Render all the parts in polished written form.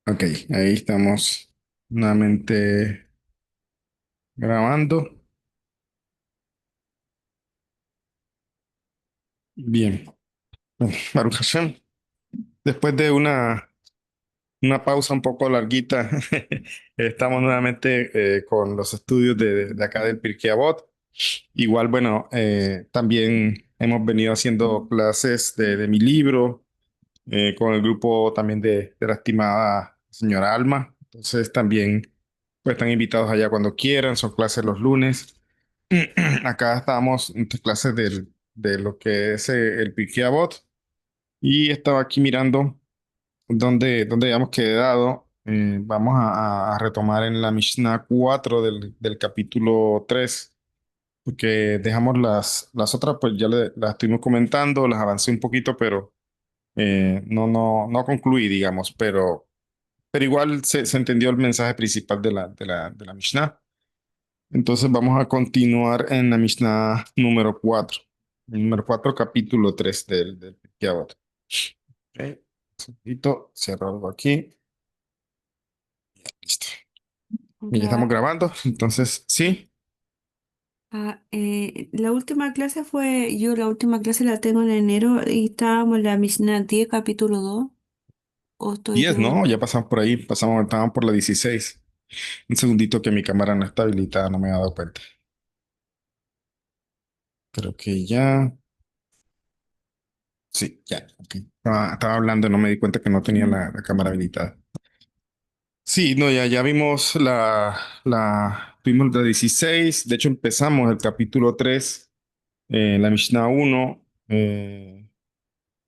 Ok, ahí estamos nuevamente grabando. Bien, bueno, Baruch Hashem, después de una pausa un poco larguita, estamos nuevamente con los estudios de acá del Pirkei Avot. Igual, bueno, también hemos venido haciendo clases de mi libro con el grupo también de la estimada señora Alma. Entonces también pues, están invitados allá cuando quieran, son clases los lunes. Acá estábamos en clases de lo que es el Pirkei Avot y estaba aquí mirando dónde habíamos quedado. Vamos a retomar en la Mishnah 4 del capítulo 3 porque dejamos las otras, pues ya las estuvimos comentando, las avancé un poquito, pero no concluí, digamos, pero igual se entendió el mensaje principal de la Mishnah. Entonces vamos a continuar en la Mishnah número 4. Número 4 capítulo 3 del Pirkei Avot. Ok, un segundito, cierro algo aquí. Listo. Y ya estamos Ya, grabando, entonces sí. la última clase yo la última clase la tengo en enero y estábamos en la Mishnah 10 capítulo 2, o estoy 10, ¿no? equivocado. Ya pasamos por ahí, estábamos por la 16. Un segundito que mi cámara no está habilitada, no me he dado cuenta. Creo que ya. Sí, ya. Ok. Estaba hablando, no me di cuenta que no tenía la cámara habilitada. Sí, no, ya vimos tuvimos la 16. De hecho empezamos el capítulo 3, la Mishnah 1,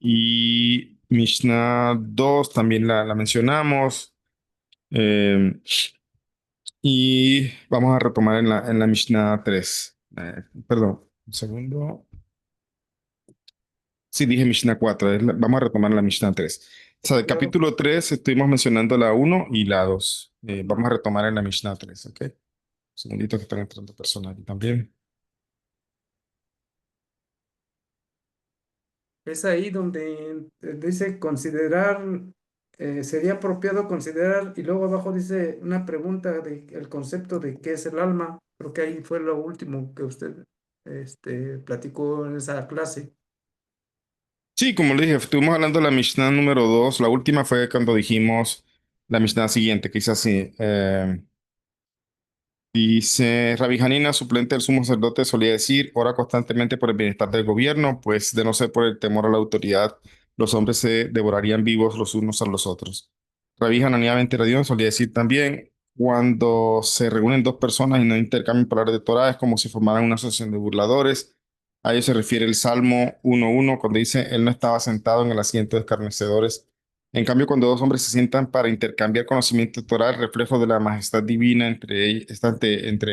y Mishnah 2 también la mencionamos, eh, y vamos a retomar en la Mishnah 3. Perdón, un segundo. Sí, dije Mishnah 4. Vamos a retomar la Mishnah 3. O sea, del Claro. capítulo 3 estuvimos mencionando la uno y la 2. Vamos a retomar en la Mishnah 3, ¿ok? Un segundito que están entrando personas aquí también. Es ahí donde dice considerar, sería apropiado considerar, y luego abajo dice una pregunta de el concepto de qué es el alma. Creo que ahí fue lo último que usted platicó en esa clase. Sí, como le dije, estuvimos hablando de la Mishnah número 2. La última fue cuando dijimos la Mishnah siguiente, que dice así. Dice, Rabbi Hanina, suplente del sumo sacerdote, solía decir, ora constantemente por el bienestar del gobierno, pues de no ser por el temor a la autoridad, los hombres se devorarían vivos los unos a los otros. Rabbi Hananía ben Teradión solía decir también, cuando se reúnen dos personas y no intercambian palabras de Torah, es como si formaran una asociación de burladores. A ello se refiere el Salmo 1:1, cuando dice, él no estaba sentado en el asiento de escarnecedores. En cambio, cuando dos hombres se sientan para intercambiar conocimiento toral, reflejo de la majestad divina entre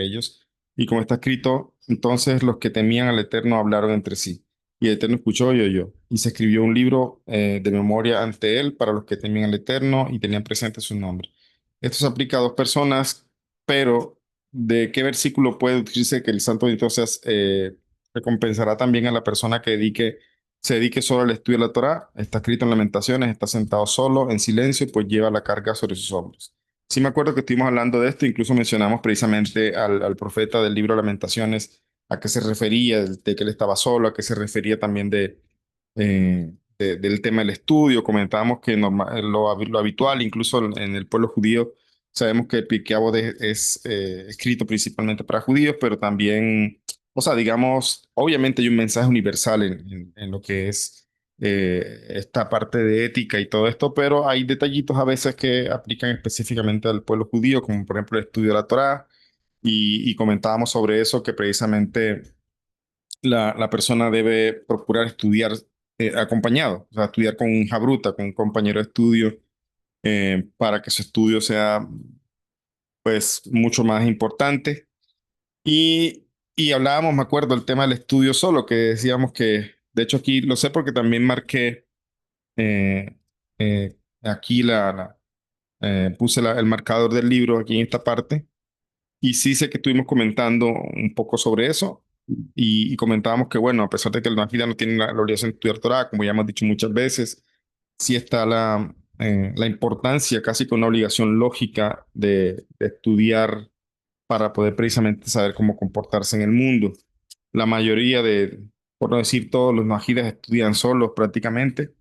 ellos, y como está escrito, entonces los que temían al Eterno hablaron entre sí, y el Eterno escuchó y oyó, y se escribió un libro de memoria ante él para los que temían al Eterno y tenían presente su nombre. Esto se aplica a dos personas, pero ¿de qué versículo puede decirse que el Santo entonces recompensará también a la persona que se dedique solo al estudio de la Torá? Está escrito en Lamentaciones, está sentado solo, en silencio, pues lleva la carga sobre sus hombros. Sí me acuerdo que estuvimos hablando de esto, incluso mencionamos precisamente al profeta del libro Lamentaciones, a qué se refería, de que él estaba solo, a qué se refería también del tema del estudio. Comentábamos que lo habitual, incluso en el pueblo judío, sabemos que el Pirkei Avot es escrito principalmente para judíos, pero también, o sea, digamos, obviamente hay un mensaje universal en lo que es esta parte de ética y todo esto, pero hay detallitos a veces que aplican específicamente al pueblo judío, como por ejemplo el estudio de la Torá, y comentábamos sobre eso, que precisamente la persona debe procurar estudiar acompañado, o sea, estudiar con un jabruta, con un compañero de estudio, para que su estudio sea pues mucho más importante. Y hablábamos, me acuerdo, el tema del estudio solo, que decíamos que, de hecho aquí lo sé porque también marqué aquí puse el marcador del libro aquí en esta parte, y sí sé que estuvimos comentando un poco sobre eso, y comentábamos que, bueno, a pesar de que el Nafila no tiene la obligación de estudiar Torah, como ya hemos dicho muchas veces, sí está la importancia, casi que una obligación lógica de estudiar para poder precisamente saber cómo comportarse en el mundo. La mayoría por no decir todos los najidas estudian solos prácticamente.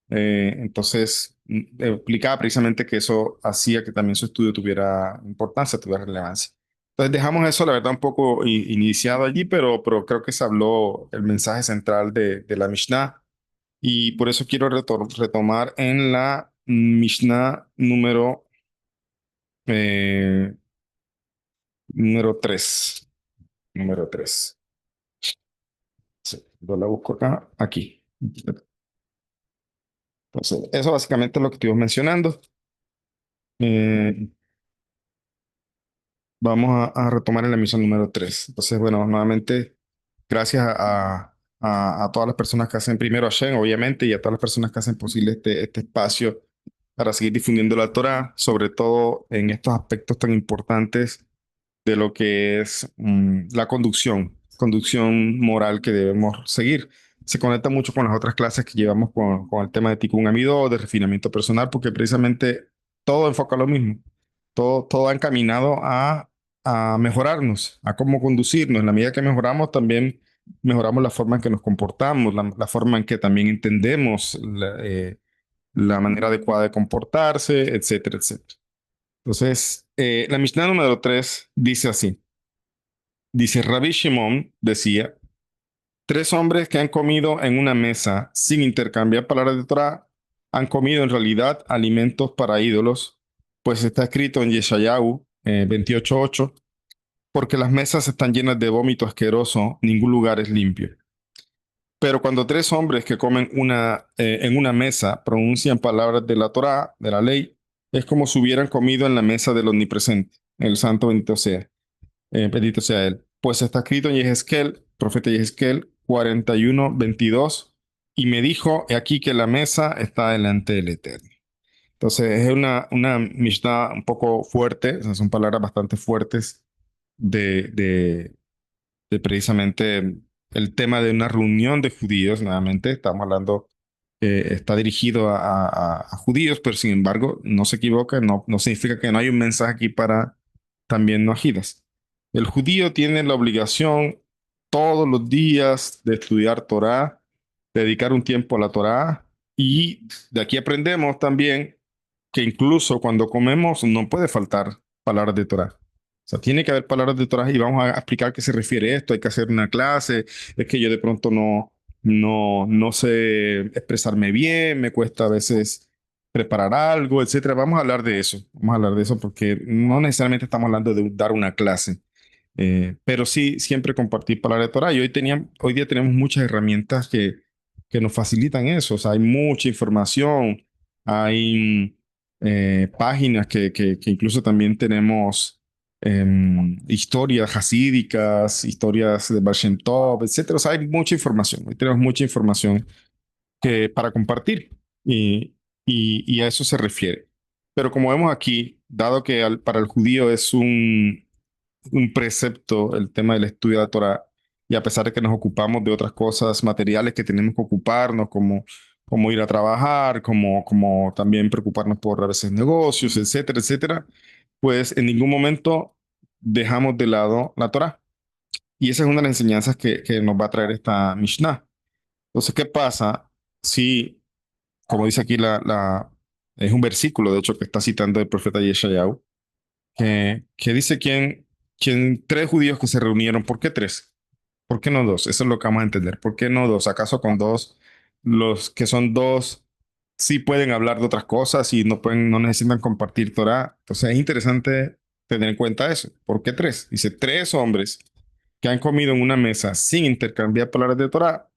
Entonces, explicaba precisamente que eso hacía que también su estudio tuviera importancia, tuviera relevancia. Entonces, dejamos eso, la verdad, un poco iniciado allí, pero creo que se habló el mensaje central de la Mishnah. Y por eso quiero retomar en la Mishnah eh, número 3. Número 3. Sí, yo la busco acá, aquí. Entonces, eso básicamente es lo que estuvimos mencionando. Eh, Vamos a retomar en la emisión número 3. Entonces, bueno, nuevamente, gracias a todas las personas que hacen, primero a Shen, obviamente, y a todas las personas que hacen posible este espacio para seguir difundiendo la Torah, sobre todo en estos aspectos tan importantes de lo que es la conducción moral que debemos seguir. Se conecta mucho con las otras clases que llevamos con el tema de Tikkun Amido, de refinamiento personal, porque precisamente todo enfoca lo mismo. Todo va encaminado a mejorarnos, a cómo conducirnos. En la medida que mejoramos, también mejoramos la forma en que nos comportamos, la forma en que también entendemos la manera adecuada de comportarse, etcétera, etcétera. Entonces, la Mishnah número 3 dice así. Dice, Rabbi Shimon decía, tres hombres que han comido en una mesa sin intercambiar palabras de Torah han comido en realidad alimentos para ídolos, pues está escrito en Yeshayahu 28:8, porque las mesas están llenas de vómito asqueroso, ningún lugar es limpio. Pero cuando tres hombres que comen en una mesa pronuncian palabras de la Torah, de la ley, es como si hubieran comido en la mesa del omnipresente, el santo bendito sea él. Pues está escrito en Yehezkel, profeta Yehezkel 41:22, y me dijo, he aquí que la mesa está delante del Eterno. Entonces es una Mishnah un poco fuerte, o sea, son palabras bastante fuertes de, de, de precisamente el tema de una reunión de judíos. Nuevamente estamos hablando, está dirigido a judíos, pero sin embargo no se equivoca, no significa que no hay un mensaje aquí para también no ajidas. El judío tiene la obligación todos los días de estudiar Torah, dedicar un tiempo a la Torah, y de aquí aprendemos también que incluso cuando comemos no puede faltar palabras de Torah. O sea, tiene que haber palabras de Torah y vamos a explicar qué se refiere esto. Hay que hacer una clase. Es que yo de pronto no sé expresarme bien, me cuesta a veces preparar algo, etcétera. Vamos a hablar de eso. Vamos a hablar de eso porque no necesariamente estamos hablando de dar una clase. Pero sí, siempre compartir palabras de Torah. Y hoy día tenemos muchas herramientas que nos facilitan eso. O sea, hay mucha información, hay páginas que incluso también tenemos historias hasídicas, historias de Baal Shem Tov, etcétera. O sea, hay mucha información. Hoy tenemos mucha información para compartir y a eso se refiere. Pero como vemos aquí, dado que para el judío es un precepto el tema del estudio de la Torah, y a pesar de que nos ocupamos de otras cosas materiales que tenemos que ocuparnos, como ir a trabajar, como también preocuparnos por a veces negocios, etcétera, etcétera, pues en ningún momento dejamos de lado la Torah. Y esa es una de las enseñanzas que nos va a traer esta Mishnah. Entonces, ¿qué pasa si, como dice aquí, es un versículo, de hecho, que está citando el profeta Yeshayahu, que dice quien tres judíos que se reunieron? ¿Por qué tres? ¿Por qué no dos? Eso es lo que vamos a entender. ¿Por qué no dos? ¿Acaso con dos, los que son dos, sí pueden hablar de otras cosas y no necesitan compartir Torah? Entonces es interesante tener en cuenta eso. ¿Por qué tres? Dice, tres hombres que han comido en una mesa sin intercambiar palabras de Torah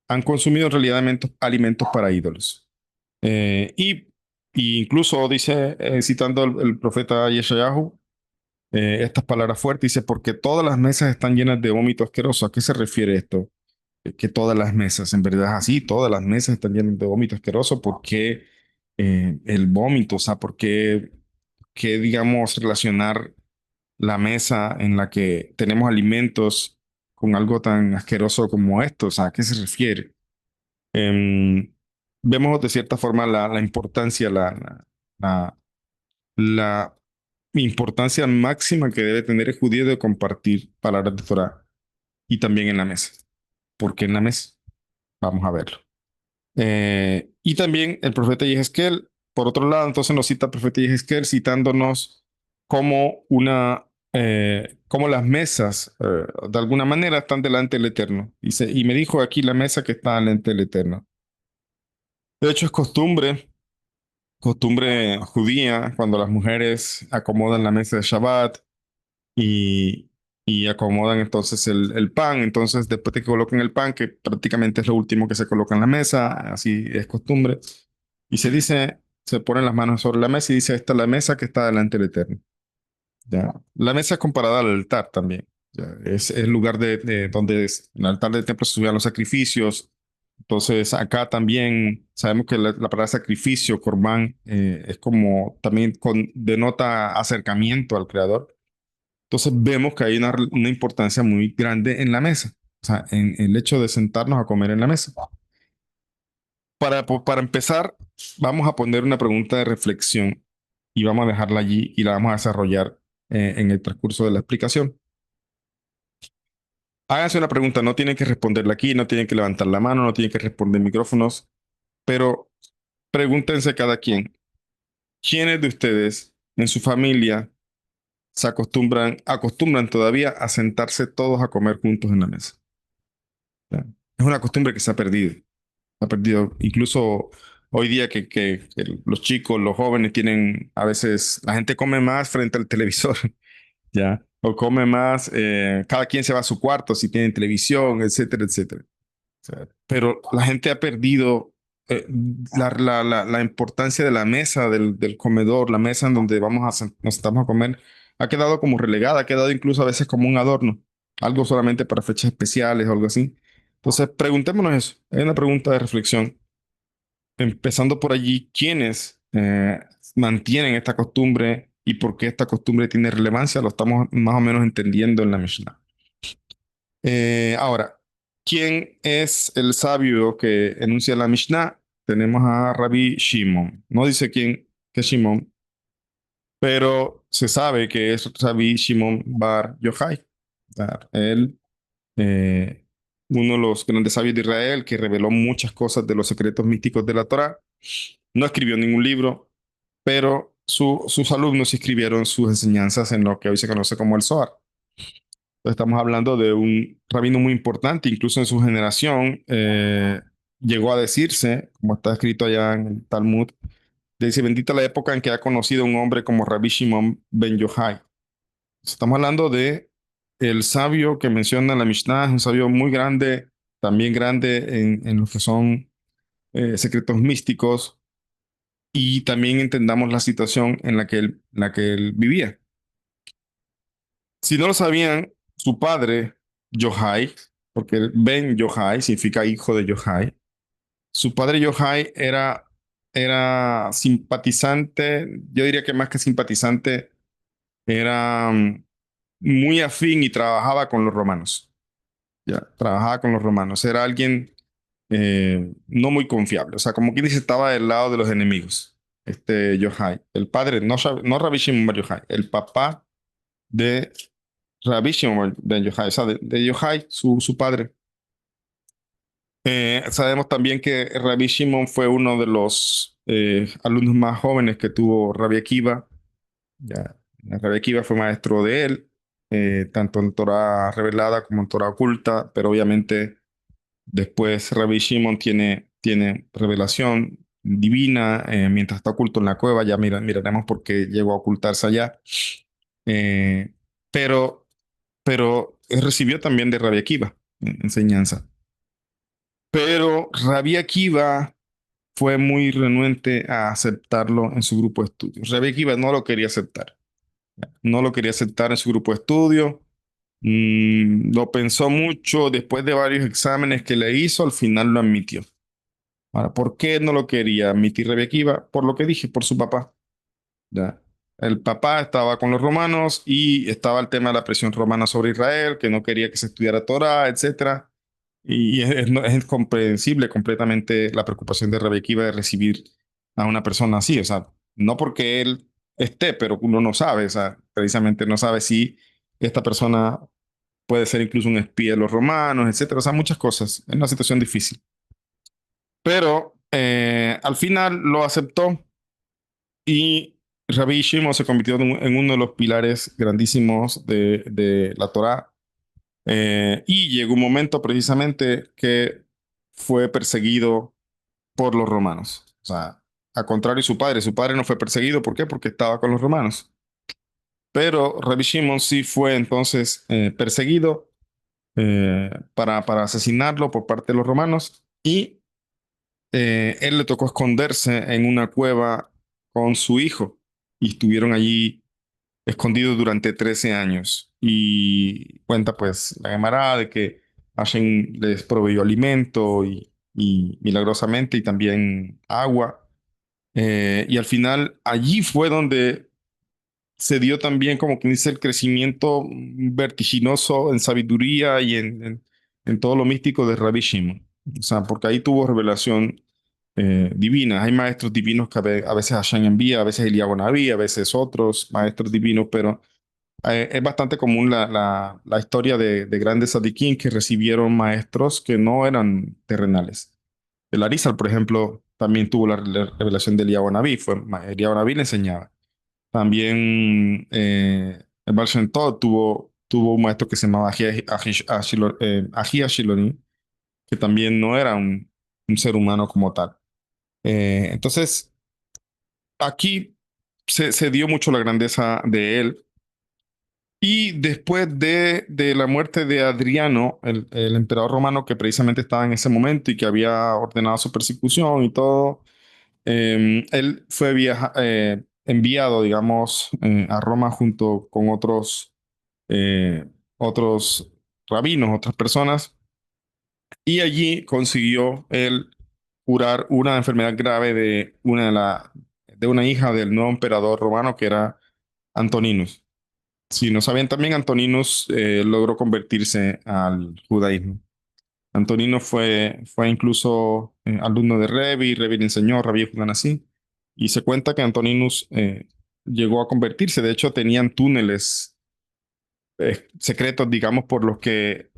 han consumido en realidad alimentos para ídolos. Y incluso dice, citando el profeta Yeshayahu, estas palabras fuertes, dice, porque todas las mesas están llenas de vómito asqueroso. ¿A qué se refiere esto? Que todas las mesas, en verdad es así, todas las mesas están llenas de vómito asqueroso. ¿Por qué el vómito? O sea, ¿por qué, digamos, relacionar la mesa en la que tenemos alimentos con algo tan asqueroso como esto? O sea, ¿a qué se refiere? Em, vemos de cierta forma la importancia, la, la importancia máxima que debe tener el judío de compartir palabras de Torah y también en la mesa. ¿Por qué en la mesa? Vamos a verlo. Y también el profeta Yehezkel, por otro lado, entonces nos cita el profeta Yehezkel citándonos como como las mesas, de alguna manera, están delante del Eterno. Y me dijo aquí la mesa que está delante del Eterno. De hecho, es costumbre judía, cuando las mujeres acomodan la mesa de Shabbat y, y acomodan entonces el pan. Entonces, después de que coloquen el pan, que prácticamente es lo último que se coloca en la mesa, así es costumbre, y se ponen las manos sobre la mesa y dice, esta es la mesa que está delante del Eterno. ¿Ya? La mesa es comparada al altar también. ¿Ya? Es el lugar de donde en el altar del templo se subían los sacrificios. Entonces, acá también sabemos que la palabra sacrificio, corbán, es como también denota acercamiento al Creador. Entonces vemos que hay una importancia muy grande en la mesa, o sea, en el hecho de sentarnos a comer en la mesa. Para empezar, vamos a poner una pregunta de reflexión y vamos a dejarla allí y la vamos a desarrollar en el transcurso de la explicación. Háganse una pregunta, no tienen que responderla aquí, no tienen que levantar la mano, no tienen que responder micrófonos, pero pregúntense cada quien, ¿quiénes de ustedes en su familia acostumbran todavía a sentarse todos a comer juntos en la mesa? ¿Ya? Es una costumbre que se ha perdido. Se ha perdido. Incluso hoy día que los chicos, los jóvenes tienen, a veces la gente come más frente al televisor, ¿ya? O come más, cada quien se va a su cuarto si tienen televisión, etcétera, etcétera. O sea, pero la gente ha perdido la importancia de la mesa, del comedor, la mesa en donde nos estamos a comer, ha quedado como relegada, ha quedado incluso a veces como un adorno, algo solamente para fechas especiales o algo así. Entonces, preguntémonos eso. Hay una pregunta de reflexión, empezando por allí, ¿quiénes mantienen esta costumbre y por qué esta costumbre tiene relevancia? Lo estamos más o menos entendiendo en la Mishnah. Ahora, ¿quién es el sabio que enuncia la Mishnah? Tenemos a Rabbi Shimon. No dice quién que es Shimon, pero se sabe que es Rabbi Shimon Bar Yochai. Él, eh, uno de los grandes sabios de Israel, que reveló muchas cosas de los secretos místicos de la Torá. No escribió ningún libro, pero sus alumnos escribieron sus enseñanzas en lo que hoy se conoce como el Zohar. Estamos hablando de un rabino muy importante, incluso en su generación llegó a decirse, como está escrito allá en el Talmud, dice, bendita la época en que ha conocido un hombre como Rabbi Shimon ben Yochai. Estamos hablando de el sabio que menciona la Mishnah, es un sabio muy grande, también grande en lo que son secretos místicos, y también entendamos la situación en la que él vivía. Si no lo sabían, su padre, Yohai, porque Ben Yohai significa hijo de Yohai, su padre Yohai era simpatizante, yo diría que más que simpatizante, era muy afín y trabajaba con los romanos. Ya, trabajaba con los romanos. Era alguien no muy confiable. O sea, como quien dice, estaba del lado de los enemigos. Este Yohai, el padre, no Rabbi Shimon Bar Yohai, el papá de Rabbi Shimon ben Yochai, o sea, de Yochai, su padre. Sabemos también que Rabbi Shimon fue uno de los alumnos más jóvenes que tuvo Rabbi Akiva. Ya, Rabbi Akiva fue maestro de él, tanto en Torah revelada como en Torah oculta, pero obviamente después Rabbi Shimon tiene revelación divina mientras está oculto en la cueva. Ya miraremos por qué llegó a ocultarse allá. Eh, pero pero recibió también de Rabbi Akiva enseñanza. Pero Rabbi Akiva fue muy renuente a aceptarlo en su grupo de estudio. Rabbi Akiva no lo quería aceptar. No lo quería aceptar en su grupo de estudio. Lo pensó mucho. Después de varios exámenes que le hizo, al final lo admitió. Ahora, ¿por qué no lo quería admitir Rabbi Akiva? Por lo que dije, por su papá. ¿Ya? El papá estaba con los romanos y estaba el tema de la presión romana sobre Israel, que no quería que se estudiara Torah, etcétera. Y es comprensible completamente la preocupación de Rabbi Akiva de recibir a una persona así. O sea, no porque él esté, pero uno no sabe, o sea, precisamente no sabe si esta persona puede ser incluso un espía de los romanos, etcétera. O sea, muchas cosas. Es una situación difícil. Pero al final lo aceptó y Rabbi Shimon se convirtió en uno de los pilares grandísimos de la Torá. Y llegó un momento precisamente que fue perseguido por los romanos. O sea, a contrario de su padre no fue perseguido. ¿Por qué? Porque estaba con los romanos. Pero Rabbi Shimon sí fue entonces perseguido para asesinarlo por parte de los romanos y él le tocó esconderse en una cueva con su hijo y estuvieron allí escondidos durante 13 años. Y cuenta pues la Gemara de que Hashem les proveyó alimento y milagrosamente y también agua. Y al final allí fue donde se dio también, como quien dice, el crecimiento vertiginoso en sabiduría y en todo lo místico de Rabbi Shimon. O sea, porque ahí tuvo revelación divina. Hay maestros divinos que a veces Hashem envía, a veces Eliyahu Naví, a veces otros maestros divinos, pero es bastante común la historia de grandes sadiquín que recibieron maestros que no eran terrenales. El Arizal, por ejemplo, también tuvo la revelación de Eliyahu Naví. Eliyahu Naví le enseñaba. También el Baal Shem Tov tuvo un maestro que se llamaba Ahi Ashiloni, que también no era un ser humano como tal. Entonces, aquí se dio mucho la grandeza de él. Y después de la muerte de Adriano, el emperador romano que precisamente estaba en ese momento y que había ordenado su persecución y todo, él fue enviado, digamos, a Roma junto con eh, otros rabinos, otras personas, y allí consiguió él curar una enfermedad grave de una hija del nuevo emperador romano que era Antoninus. Si no sabían también, Antoninus logró convertirse al judaísmo. Antonino fue incluso alumno de Revi le enseñó, Rabbi Yehuda así, y se cuenta que Antoninus llegó a convertirse. De hecho, tenían túneles secretos, digamos, por los que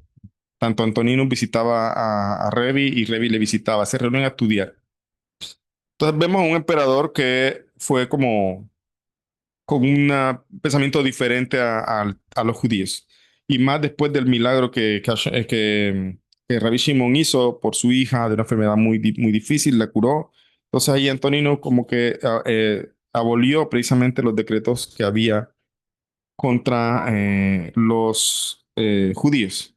tanto Antoninus visitaba a Revi y Revi le visitaba, se reunían a estudiar. Entonces vemos a un emperador que fue como con un pensamiento diferente a los judíos. Y más después del milagro que Rabbi Shimon hizo por su hija de una enfermedad muy difícil, la curó. Entonces ahí Antonino como que abolió precisamente los decretos que había contra los judíos.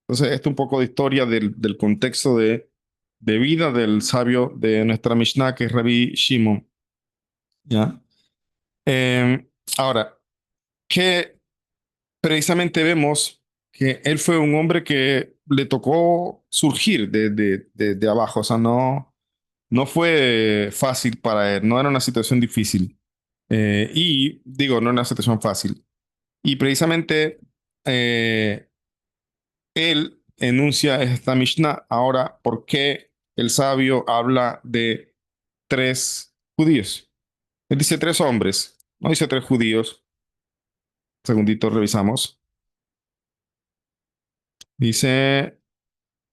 Entonces, esto es un poco de historia del contexto de vida del sabio de nuestra Mishnah, que es Rabbi Shimon. ¿Ya? Ahora, que precisamente vemos que él fue un hombre que le tocó surgir de abajo, o sea, no fue fácil para él, no era una situación difícil. Y digo, no era una situación fácil. Y precisamente eh, él enuncia esta Mishnah. Ahora, ¿por qué el sabio habla de tres judíos? Él dice tres hombres, no dice tres judíos. Segundito, revisamos. Dice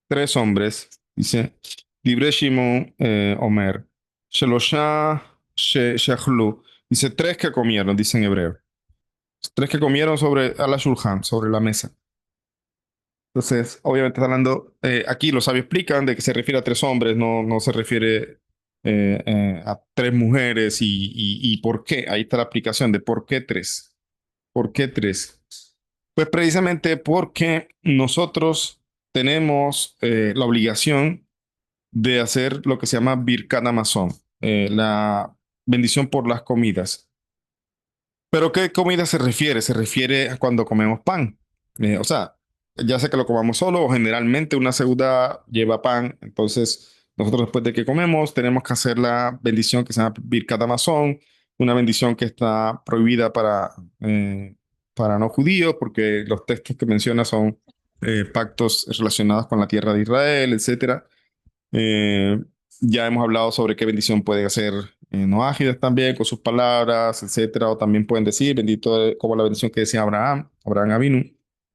tres hombres, dice, Dibre Shimon Omer, Shelosha Shechlu, dice tres que comieron, dice en hebreo, tres que comieron sobre a la shulchan, sobre la mesa. Entonces, obviamente está hablando, aquí los sabios explican de que se refiere a tres hombres, no se refiere a tres mujeres y por qué. Ahí está la explicación de por qué tres. ¿Por qué tres? Pues precisamente porque nosotros tenemos la obligación de hacer lo que se llama Birkat Hamazon, la bendición por las comidas. ¿Pero qué comida se refiere? Se refiere a cuando comemos pan. O sea, ya sea que lo comamos solo o generalmente una seuda lleva pan. Entonces, nosotros después de que comemos tenemos que hacer la bendición que se llama Birkat Hamazon, una bendición que está prohibida para no judíos porque los textos que menciona son pactos relacionados con la tierra de Israel, etcétera. Eh, ya hemos hablado sobre qué bendición pueden hacer Noágidas también con sus palabras, etcétera. O también pueden decir, como la bendición que decía Abraham Avinu,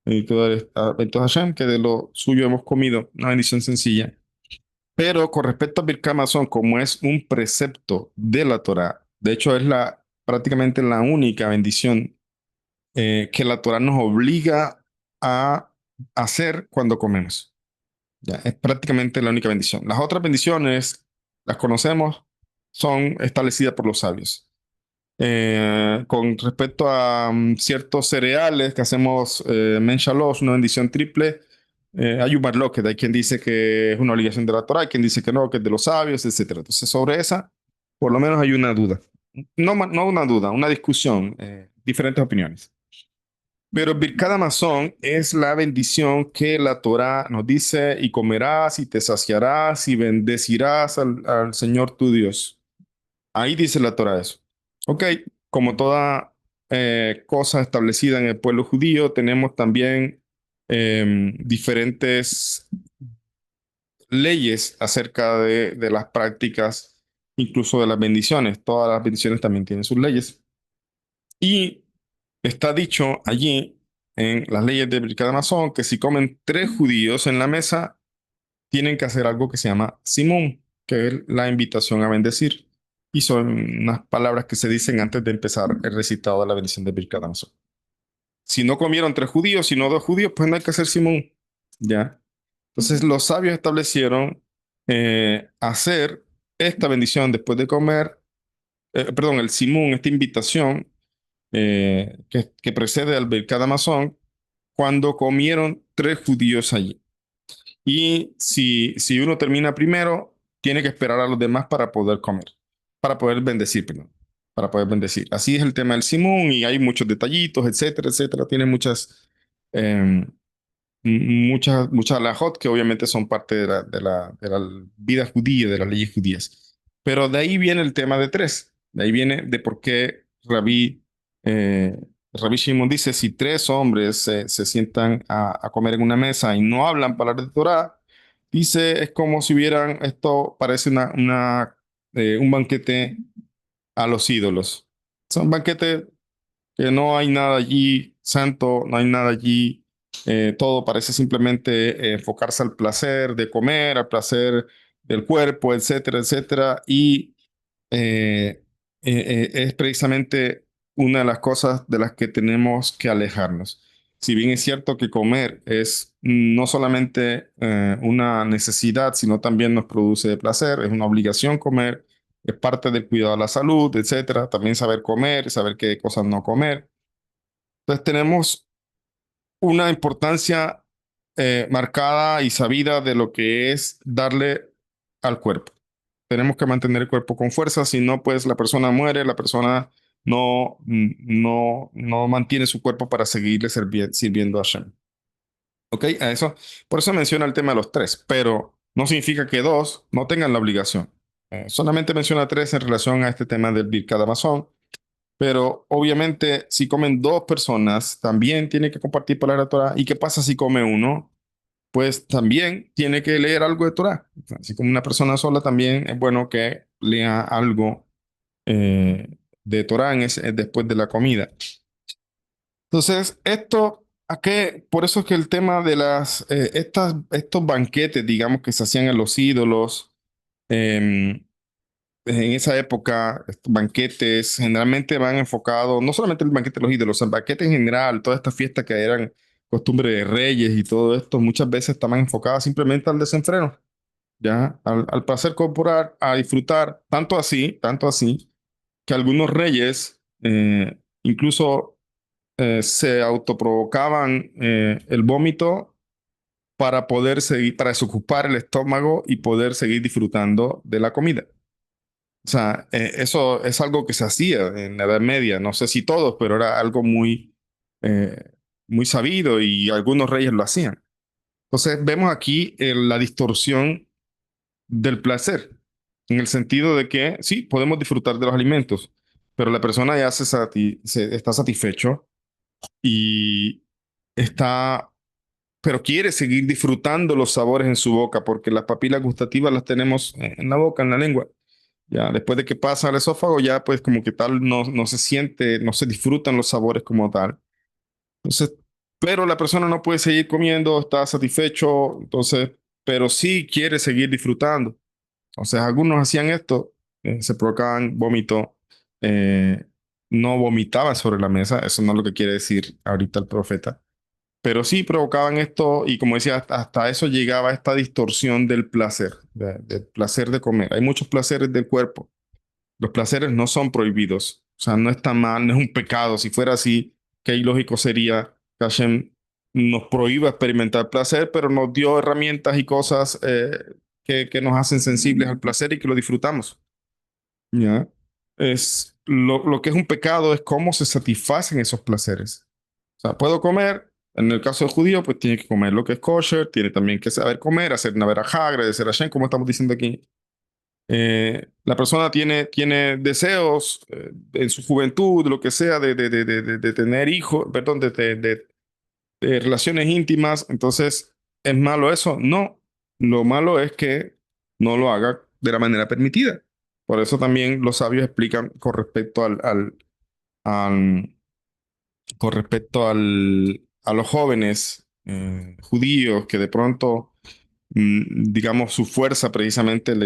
bendito Hashem, que de lo suyo hemos comido, una bendición sencilla. Pero con respecto a Birkat Hamazon, como es un precepto de la Torá, de hecho es prácticamente la única bendición que la Torá nos obliga a hacer cuando comemos. Ya, es prácticamente la única bendición. Las otras bendiciones, las conocemos, son establecidas por los sabios. Con respecto a ciertos cereales que hacemos menshalosh, una bendición triple, hay un marloquet, hay quien dice que es una obligación de la Torah, hay quien dice que no, que es de los sabios, etcétera. Entonces, sobre esa, por lo menos hay una duda. No una duda, una discusión, diferentes opiniones. Pero Birkat Hamazon es la bendición que la Torá nos dice: y comerás y te saciarás y bendecirás al Señor tu Dios. Ahí dice la Torá eso. Ok, como toda cosa establecida en el pueblo judío, tenemos también diferentes leyes acerca de las prácticas, incluso de las bendiciones. Todas las bendiciones también tienen sus leyes. Y está dicho allí en las leyes de Birkat Hamazon que si comen tres judíos en la mesa, tienen que hacer algo que se llama simón, que es la invitación a bendecir. Y son unas palabras que se dicen antes de empezar el recitado de la bendición de Birkat Hamazon. Si no comieron tres judíos, sino dos judíos, pues no hay que hacer simón. ¿Ya? Entonces los sabios establecieron hacer esta bendición después de comer, perdón, el simón, esta invitación que precede al Birkat Hamazon, cuando comieron tres judíos allí. Y si uno termina primero, tiene que esperar a los demás para poder comer, para poder bendecir, perdón, para poder bendecir. Así es el tema del simón y hay muchos detallitos, etcétera, etcétera. Tiene eh, muchas halajot que obviamente son parte de la vida judía, de las leyes judías. Pero de ahí viene el tema de tres. De ahí viene de por qué eh, Rabbi Shimon dice: si tres hombres se sientan a comer en una mesa y no hablan palabras de Torah, dice, es como si hubieran, esto parece un banquete a los ídolos. Son banquetes que no hay nada allí santo, no hay nada allí, todo parece simplemente enfocarse al placer de comer, al placer del cuerpo, etcétera, etcétera. Y es precisamente una de las cosas de las que tenemos que alejarnos. Si bien es cierto que comer es no solamente una necesidad, sino también nos produce placer, es una obligación comer, es parte del cuidado de la salud, etcétera. También saber comer, saber qué cosas no comer. Entonces tenemos una importancia marcada y sabida de lo que es darle al cuerpo. Tenemos que mantener el cuerpo con fuerza, si no, pues la persona muere, la persona no mantiene su cuerpo para seguirle sirviendo a Hashem. ¿Ok? Por eso menciona el tema de los tres, pero no significa que dos no tengan la obligación. Solamente menciona tres en relación a este tema del Birkat Hamazon. Pero obviamente, si comen dos personas, también tiene que compartir palabra de Torah. ¿Y qué pasa si come uno? Pues también tiene que leer algo de Torah. Así como una persona sola, también es bueno que lea algo de Torah después de la comida. Entonces, por eso es que el tema de estos banquetes, digamos, que se hacían en los ídolos, em, en esa época, estos banquetes generalmente van enfocados, no solamente el banquete de los ídolos, el banquete en general, todas estas fiestas que eran costumbre de reyes y todo esto, muchas veces estaban enfocadas simplemente al desenfreno, ya, al placer corporal, a disfrutar, tanto así, que algunos reyes incluso se autoprovocaban el vómito para poder seguir, para desocupar el estómago y poder seguir disfrutando de la comida. O sea, eso es algo que se hacía en la Edad Media, no sé si todos, pero era algo eh, muy sabido y algunos reyes lo hacían. Entonces vemos aquí la distorsión del placer, en el sentido de que sí, podemos disfrutar de los alimentos, pero la persona ya está satisfecho y está pero quiere seguir disfrutando los sabores en su boca porque las papilas gustativas las tenemos en la boca, en la lengua. Ya después de que pasa al esófago, ya pues como que tal no se siente, no se disfrutan los sabores como tal. Entonces, pero la persona no puede seguir comiendo, está satisfecho, entonces, pero sí quiere seguir disfrutando. O sea, algunos hacían esto, se provocaban vómito, eh, no vomitaban sobre la mesa, eso no es lo que quiere decir ahorita el profeta, pero sí provocaban esto y como decía, hasta eso llegaba esta distorsión del placer, del placer de comer. Hay muchos placeres del cuerpo. Los placeres no son prohibidos, o sea, no está mal, no es un pecado. Si fuera así, qué ilógico sería que Hashem nos prohíba experimentar placer, pero nos dio herramientas y cosas que nos hacen sensibles al placer y que lo disfrutamos. ¿Ya? Lo que es un pecado es cómo se satisfacen esos placeres. O sea, puedo comer, en el caso del judío, pues tiene que comer lo que es kosher, tiene también que saber comer, hacer una verajá, agradecer a Hashem, como estamos diciendo aquí. La persona tiene deseos en su juventud, lo que sea, de tener hijos, perdón, de relaciones íntimas. Entonces, ¿es malo eso? No. Lo malo es que no lo haga de la manera permitida. Por eso también los sabios explican con respecto al- con respecto a los jóvenes judíos que de pronto, digamos, su fuerza precisamente o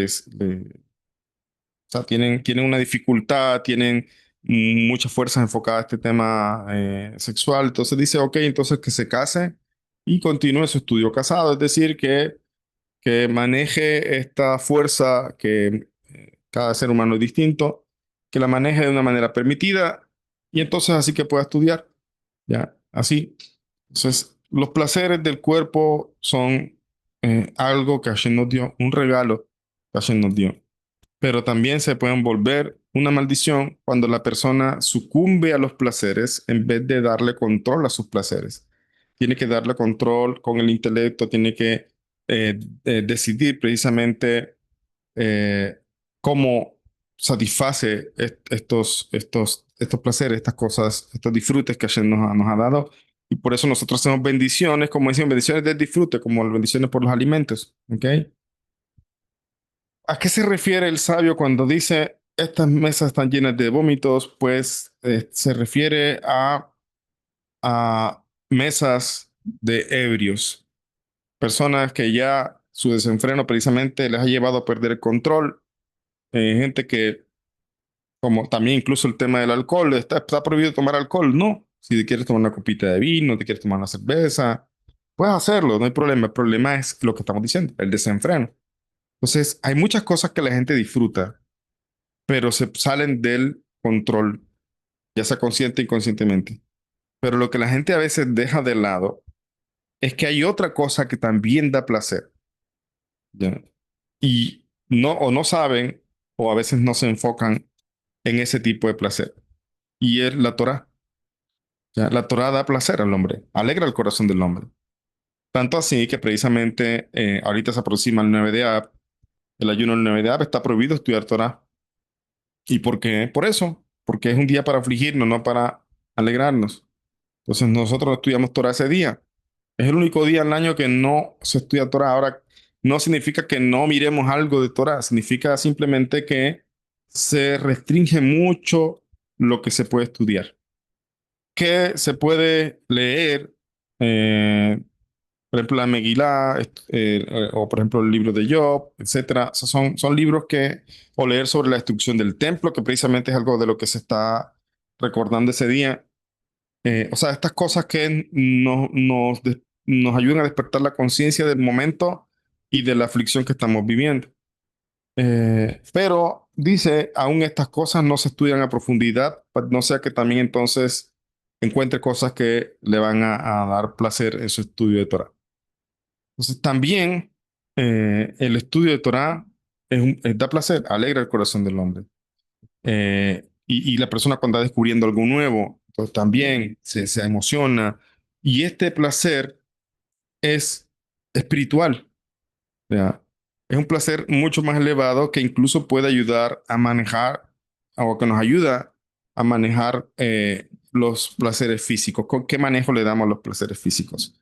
sea, tienen una dificultad, tienen muchas fuerzas enfocadas a este tema sexual. Entonces dice, ok, entonces que se case y continúe su estudio casado. Es decir, que maneje esta fuerza que cada ser humano es distinto, que la maneje de una manera permitida y entonces así que pueda estudiar. ¿Ya? Así. Entonces, los placeres del cuerpo son algo que Hashem nos dio, un regalo que Hashem nos dio, pero también se pueden volver una maldición cuando la persona sucumbe a los placeres en vez de darle control a sus placeres. Tiene que darle control con el intelecto, tiene que decidir precisamente cómo satisface estos placeres, estas cosas, estos disfrutes que Hashem nos ha dado. Y por eso nosotros hacemos bendiciones, como decían, bendiciones del disfrute, como las bendiciones por los alimentos. ¿Ok? ¿A qué se refiere el sabio cuando dice estas mesas están llenas de vómitos? Pues se refiere a mesas de ebrios, personas que ya su desenfreno precisamente les ha llevado a perder el control, gente que, como también incluso el tema del alcohol, está prohibido tomar alcohol, no. Si te quieres tomar una copita de vino, te quieres tomar una cerveza, puedes hacerlo, no hay problema. El problema es lo que estamos diciendo, el desenfreno. Entonces, hay muchas cosas que la gente disfruta pero se salen del control, ya sea consciente o inconscientemente. Pero lo que la gente a veces deja de lado es que hay otra cosa que también da placer, ¿ya? Y no, o no saben, o a veces no se enfocan en ese tipo de placer. Y es la Torah. ¿Ya? La Torah da placer al hombre, alegra el corazón del hombre. Tanto así que precisamente ahorita se aproxima el 9 de Ab, el ayuno del 9 de Ab, está prohibido estudiar Torah. ¿Y por qué? Por eso, porque es un día para afligirnos, no para alegrarnos. Entonces nosotros estudiamos Torah ese día. Es el único día al año que no se estudia Torah. Ahora, no significa que no miremos algo de Torah, significa simplemente que se restringe mucho lo que se puede estudiar. Que se puede leer, eh, por ejemplo, la Megilá, o por ejemplo el libro de Job, etcétera. O sea, son libros o leer sobre la destrucción del templo, que precisamente es algo de lo que se está recordando ese día. O sea, estas cosas que nos ayudan a despertar la conciencia del momento y de la aflicción que estamos viviendo. Pero dice, aún estas cosas no se estudian a profundidad, no sea que también entonces encuentre cosas que le van a dar placer en su estudio de Torah. Entonces también el estudio de Torah da placer, alegra el corazón del hombre. Y la persona cuando está descubriendo algo nuevo, pues también se emociona. Y este placer es espiritual, ¿ya? Es un placer mucho más elevado que incluso puede ayudar a manejar, o que nos ayuda a manejar los placeres físicos. ¿Con qué manejo le damos a los placeres físicos?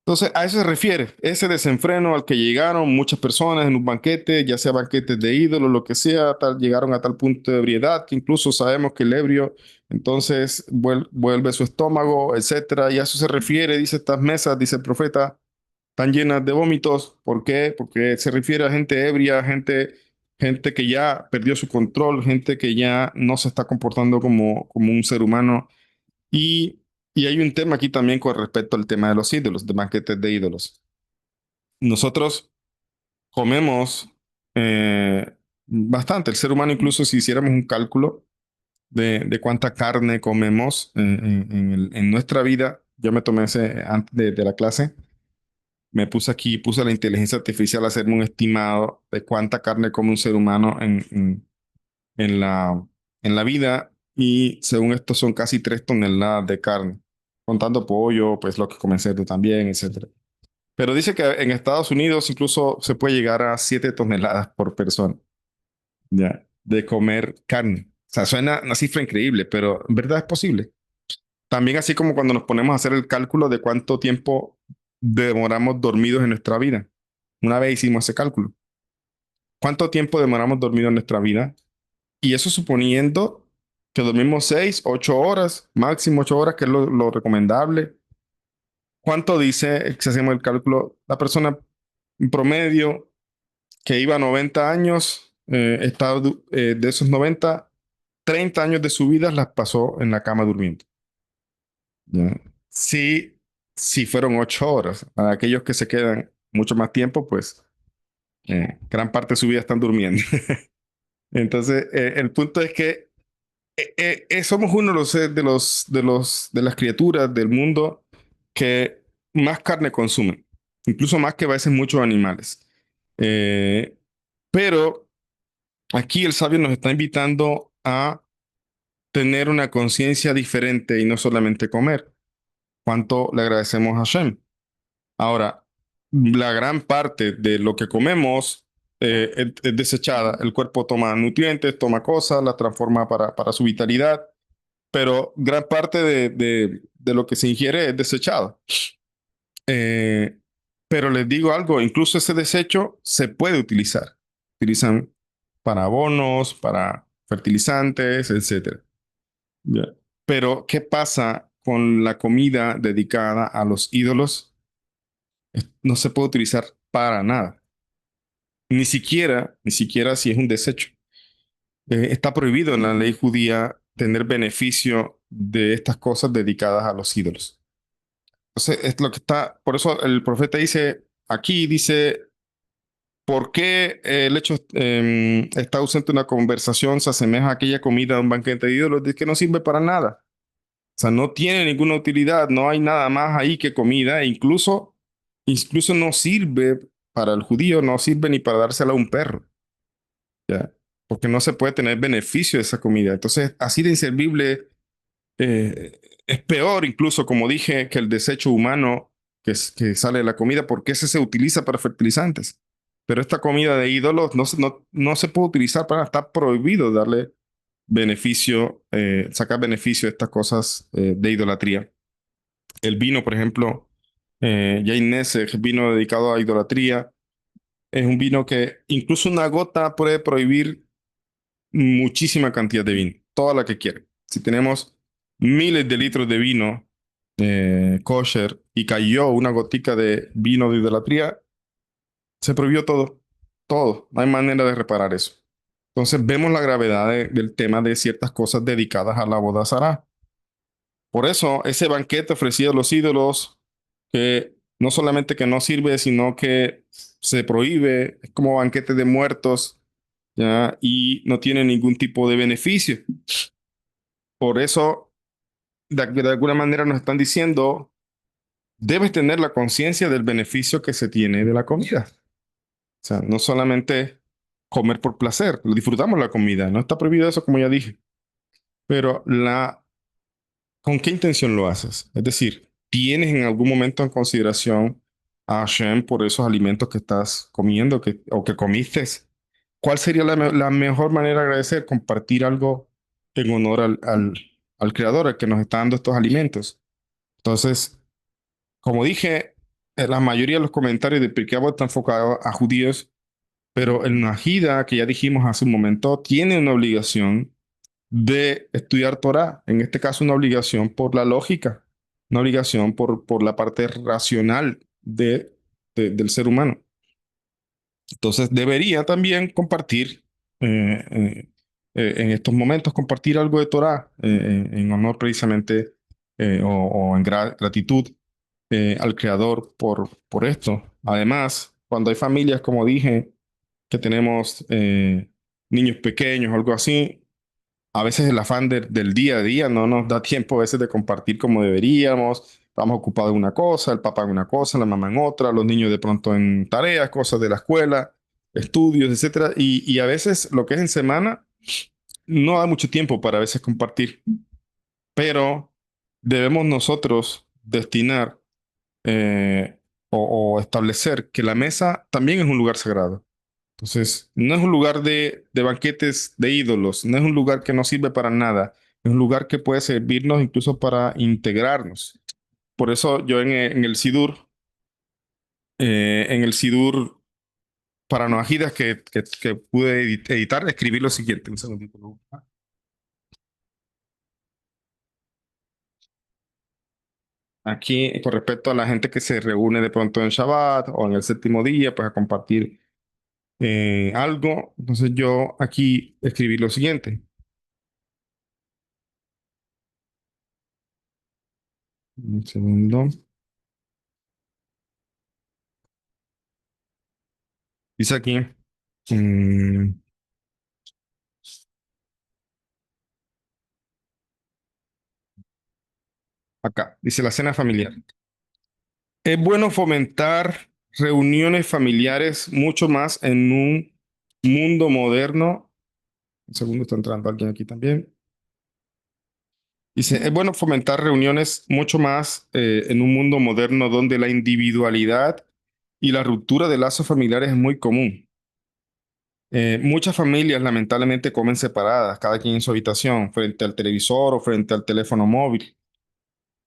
Entonces, a eso se refiere, ese desenfreno al que llegaron muchas personas en un banquete, ya sea banquetes de ídolos, lo que sea, llegaron a tal punto de ebriedad que incluso sabemos que el ebrio entonces vuelve su estómago, etcétera. Y a eso se refiere, dice estas mesas, dice el profeta, están llenas de vómitos. ¿Por qué? Porque se refiere a gente ebria, gente que ya perdió su control, gente que ya no se está comportando como un ser humano. Y, y hay un tema aquí también con respecto al tema de los ídolos, de banquetes de ídolos. Nosotros comemos bastante. El ser humano, incluso si hiciéramos un cálculo de cuánta carne comemos en nuestra vida, yo me tomé ese antes de la clase, me puse aquí, puse a la inteligencia artificial a hacerme un estimado de cuánta carne come un ser humano en en la vida y según esto son casi 3 toneladas de carne, contando pollo, pues lo que comen cerdo también, etcétera. Pero dice que en Estados Unidos incluso se puede llegar a 7 toneladas por persona, ya, de comer carne. O sea, suena una cifra increíble, pero en verdad es posible. También así como cuando nos ponemos a hacer el cálculo de cuánto tiempo demoramos dormidos en nuestra vida. Una vez hicimos ese cálculo. ¿Cuánto tiempo demoramos dormidos en nuestra vida? Y eso suponiendo que dormimos 6, 8 horas, máximo 8 horas, que es lo recomendable. ¿Cuánto dice, si hacemos el cálculo, la persona en promedio que iba a 90 años, de esos 90, 30 años de su vida las pasó en la cama durmiendo? ¿Ya? Sí, si fueron 8 horas. A aquellos que se quedan mucho más tiempo, pues gran parte de su vida están durmiendo. Entonces, el punto es que somos uno de las criaturas del mundo que más carne consumen, incluso más que a veces muchos animales. Eh, pero aquí el sabio nos está invitando a tener una conciencia diferente y no solamente comer. ¿Cuánto le agradecemos a Hashem? Ahora, la gran parte de lo que comemos es desechada. El cuerpo toma nutrientes, toma cosas, las transforma para su vitalidad, pero gran parte de lo que se ingiere es desechado. Eh, pero les digo algo, incluso ese desecho se puede utilizar. Utilizan para abonos, para fertilizantes, etcétera. Ya. Pero, ¿qué pasa con la comida dedicada a los ídolos? No se puede utilizar para nada. Ni siquiera si es un desecho. Está prohibido en la ley judía tener beneficio de estas cosas dedicadas a los ídolos. Entonces, es lo que está, por eso el profeta dice, aquí dice, ¿por qué el hecho está ausente de una conversación se asemeja a aquella comida de un banquete de ídolos? Dice que no sirve para nada. O sea, no tiene ninguna utilidad, no hay nada más ahí que comida, e incluso no sirve para el judío, no sirve ni para dársela a un perro, ¿ya? Porque no se puede tener beneficio de esa comida. Entonces, así de inservible, es peor incluso, como dije, que el desecho humano que sale de la comida, porque ese se utiliza para fertilizantes. Pero esta comida de ídolos no se puede utilizar para, está prohibido darle beneficio, sacar beneficio de estas cosas de idolatría. El vino, por ejemplo, Jain Nesej, vino dedicado a idolatría, es un vino que incluso una gota puede prohibir muchísima cantidad de vino, toda la que quiera. Si tenemos miles de litros de vino kosher y cayó una gotica de vino de idolatría, se prohibió todo, todo. No hay manera de reparar eso. Entonces vemos la gravedad del tema de ciertas cosas dedicadas a la boda zará. Por eso ese banquete ofrecido a los ídolos, que no solamente que no sirve, sino que se prohíbe, es como banquete de muertos, ¿ya? Y no tiene ningún tipo de beneficio. Por eso, de alguna manera nos están diciendo, debes tener la conciencia del beneficio que se tiene de la comida. O sea, no solamente comer por placer, disfrutamos la comida, no está prohibido eso, como ya dije, pero ¿con qué intención lo haces? Es decir, ¿tienes en algún momento en consideración a Hashem por esos alimentos que estás comiendo o que comiste? ¿Cuál sería la mejor manera de agradecer? Compartir algo en honor al Creador, al que nos está dando estos alimentos. Entonces, como dije, la mayoría de los comentarios de Pirkei Avot está enfocado a judíos, pero el Najida, que ya dijimos hace un momento, tiene una obligación de estudiar Torah. En este caso, una obligación por la lógica, una obligación por la parte racional del ser humano. Entonces, debería también compartir, eh, eh, en estos momentos, compartir algo de Torah en honor precisamente o en gratitud al Creador por esto. Además, cuando hay familias, como dije, que tenemos niños pequeños o algo así, a veces el afán del día a día no nos da tiempo a veces de compartir como deberíamos. Estamos ocupados en una cosa, el papá en una cosa, la mamá en otra, los niños de pronto en tareas, cosas de la escuela, estudios, etcétera. Y a veces lo que es en semana no da mucho tiempo para a veces compartir, pero debemos nosotros destinar o establecer que la mesa también es un lugar sagrado. Entonces, no es un lugar de banquetes de ídolos, no es un lugar que no sirve para nada, es un lugar que puede servirnos incluso para integrarnos. Por eso yo en el Sidur para Noajidas que pude editar, escribí lo siguiente. Un segundito. Aquí, con respecto a la gente que se reúne de pronto en Shabbat o en el séptimo día, pues a compartir algo. Entonces yo aquí escribí lo siguiente. Un segundo. Dice aquí, mm, acá, dice la cena familiar. Es bueno fomentar reuniones familiares mucho más en un mundo moderno. Un segundo, está entrando alguien aquí también. Dice, es bueno fomentar reuniones mucho más en un mundo moderno donde la individualidad y la ruptura de lazos familiares es muy común. Muchas familias lamentablemente comen separadas, cada quien en su habitación, frente al televisor o frente al teléfono móvil.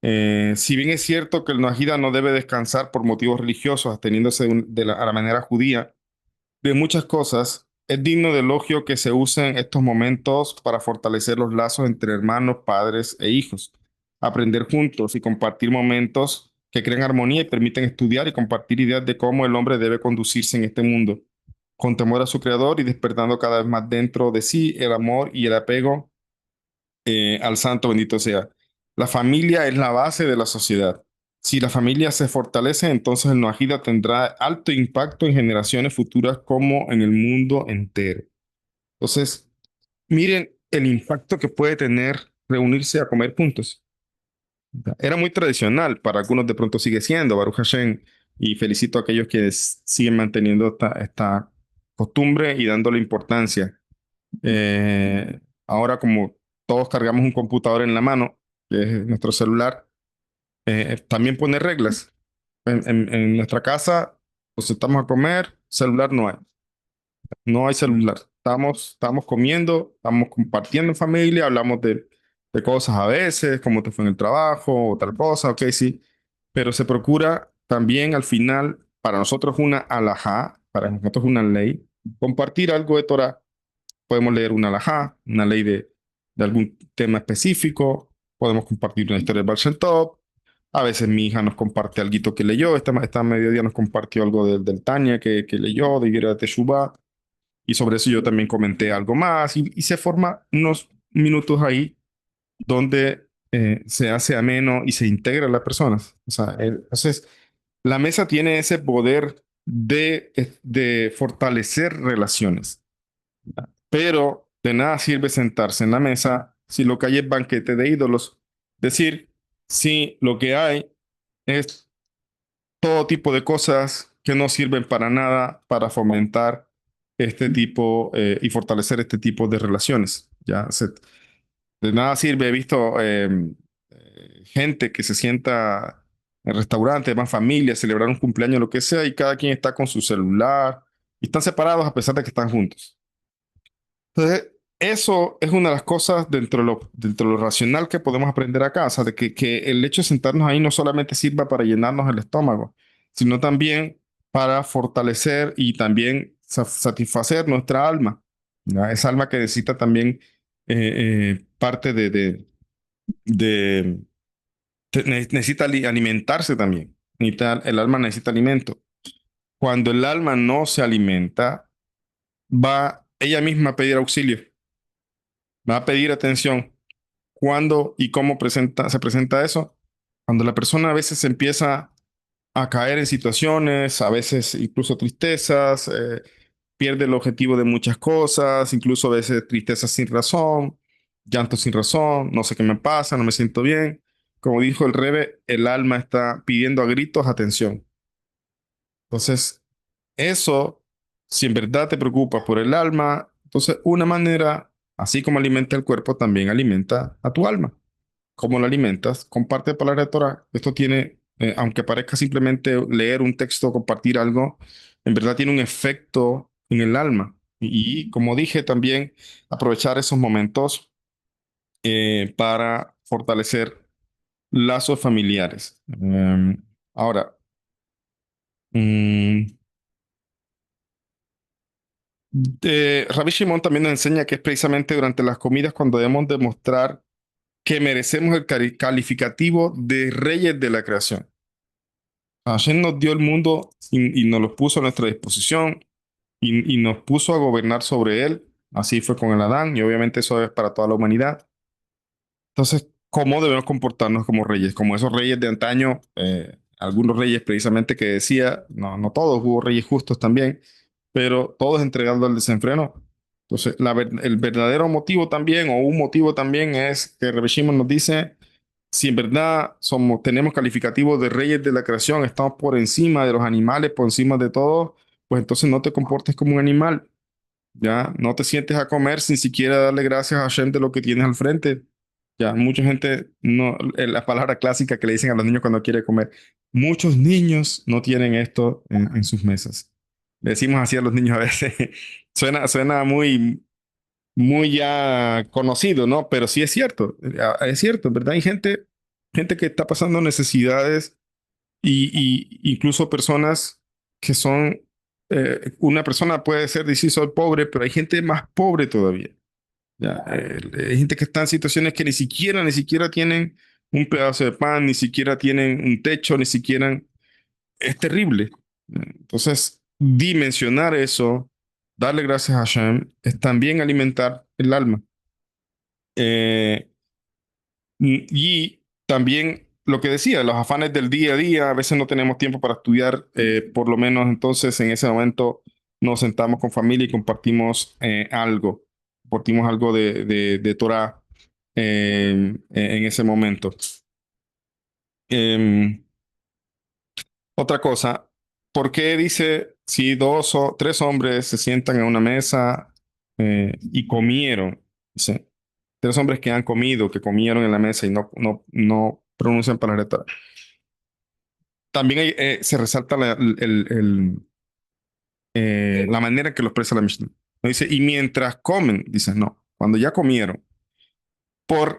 Si bien es cierto que el Najida no debe descansar por motivos religiosos, absteniéndose a la manera judía de muchas cosas, es digno de elogio que se usen estos momentos para fortalecer los lazos entre hermanos, padres e hijos, aprender juntos y compartir momentos que crean armonía y permiten estudiar y compartir ideas de cómo el hombre debe conducirse en este mundo, con temor a su creador y despertando cada vez más dentro de sí el amor y el apego al santo bendito sea. La familia es la base de la sociedad. Si la familia se fortalece, entonces el Noahida tendrá alto impacto en generaciones futuras como en el mundo entero. Entonces, miren el impacto que puede tener reunirse a comer juntos. Era muy tradicional, para algunos de pronto sigue siendo, Baruch Hashem, y felicito a aquellos que siguen manteniendo esta costumbre y dándole importancia. Ahora, como todos cargamos un computador en la mano, que es nuestro celular, también pone reglas. En nuestra casa, pues estamos a comer, celular no hay. No hay celular. Estamos comiendo, estamos compartiendo en familia, hablamos de cosas a veces, cómo te fue en el trabajo o tal cosa, ok, sí. Pero se procura también al final, para nosotros una alajá, para nosotros una ley, compartir algo de Torah. Podemos leer una alajá, una ley de algún tema específico. Podemos compartir una historia de Baal Shem Tov. A veces mi hija nos comparte algo que leyó. Esta mediodía nos compartió algo del Tania que leyó, de Yera Teshuvah. Y sobre eso yo también comenté algo más. Y se forma unos minutos ahí donde se hace ameno y se integra a las personas. O sea, entonces, la mesa tiene ese poder de fortalecer relaciones. Pero de nada sirve sentarse en la mesa si lo que hay es banquete de ídolos. Es decir, si lo que hay es todo tipo de cosas que no sirven para nada para fomentar este tipo y fortalecer este tipo de relaciones. De nada sirve, he visto gente que se sienta en restaurantes, más familias, celebrar un cumpleaños, lo que sea, y cada quien está con su celular y están separados a pesar de que están juntos. Entonces, eso es una de las cosas dentro de lo racional que podemos aprender acá, o sea, de que el hecho de sentarnos ahí no solamente sirva para llenarnos el estómago, sino también para fortalecer y también satisfacer nuestra alma, ¿ya? Esa alma que necesita también parte de necesita alimentarse también. El alma necesita alimento. Cuando el alma no se alimenta, va ella misma a pedir auxilio, va a pedir atención. ¿Cuándo y cómo se presenta eso? Cuando la persona a veces empieza a caer en situaciones, a veces incluso tristezas, pierde el objetivo de muchas cosas, incluso a veces tristezas sin razón, llanto sin razón, no sé qué me pasa, no me siento bien. Como dijo el Rebe, el alma está pidiendo a gritos atención. Entonces, eso, si en verdad te preocupa por el alma, entonces una manera, así como alimenta el cuerpo, también alimenta a tu alma. ¿Cómo lo alimentas? Comparte palabra de Torah. Esto tiene, aunque parezca simplemente leer un texto, compartir algo, en verdad tiene un efecto en el alma. Y como dije, también aprovechar esos momentos para fortalecer lazos familiares. Ahora, mm, Rabbi Shimon también nos enseña que es precisamente durante las comidas cuando debemos demostrar que merecemos el calificativo de reyes de la creación. Hashem nos dio el mundo y nos lo puso a nuestra disposición y nos puso a gobernar sobre él. Así fue con el Adán y obviamente eso es para toda la humanidad. Entonces, ¿cómo debemos comportarnos como reyes? Como esos reyes de antaño, algunos reyes precisamente que decía, no, no todos, hubo reyes justos también, pero todos entregando al desenfreno. Entonces, el verdadero motivo también, o un motivo también, es que Rebbe Shimon nos dice, si en verdad tenemos calificativos de reyes de la creación, estamos por encima de los animales, por encima de todo, pues entonces no te comportes como un animal, ya no te sientes a comer sin siquiera darle gracias a Hashem de lo que tienes al frente. Ya, mucha gente, no, la palabra clásica que le dicen a los niños cuando quiere comer, muchos niños no tienen esto en sus mesas. Le decimos así a los niños a veces. Suena muy ya conocido, ¿no? Pero sí es cierto, ¿verdad? Hay gente que está pasando necesidades y incluso personas que son, una persona puede ser, decir, soy pobre, pero hay gente más pobre todavía. ¿Ya? Hay gente que está en situaciones que ni siquiera tienen un pedazo de pan, ni siquiera tienen un techo, ni siquiera, es terrible. Entonces, dimensionar eso, darle gracias a Hashem, es también alimentar el alma. Eh, y también lo que decía, los afanes del día a día, a veces no tenemos tiempo para estudiar, por lo menos entonces en ese momento nos sentamos con familia y compartimos algo de Torah en ese momento. Em, Otra cosa, ¿por qué dice si dos o tres hombres se sientan en una mesa y comieron? Dice, tres hombres que han comido, que comieron en la mesa y no pronuncian palabra. También se resalta la manera en que lo expresa la Mishnah. No dice, y mientras comen, dice, no, cuando ya comieron.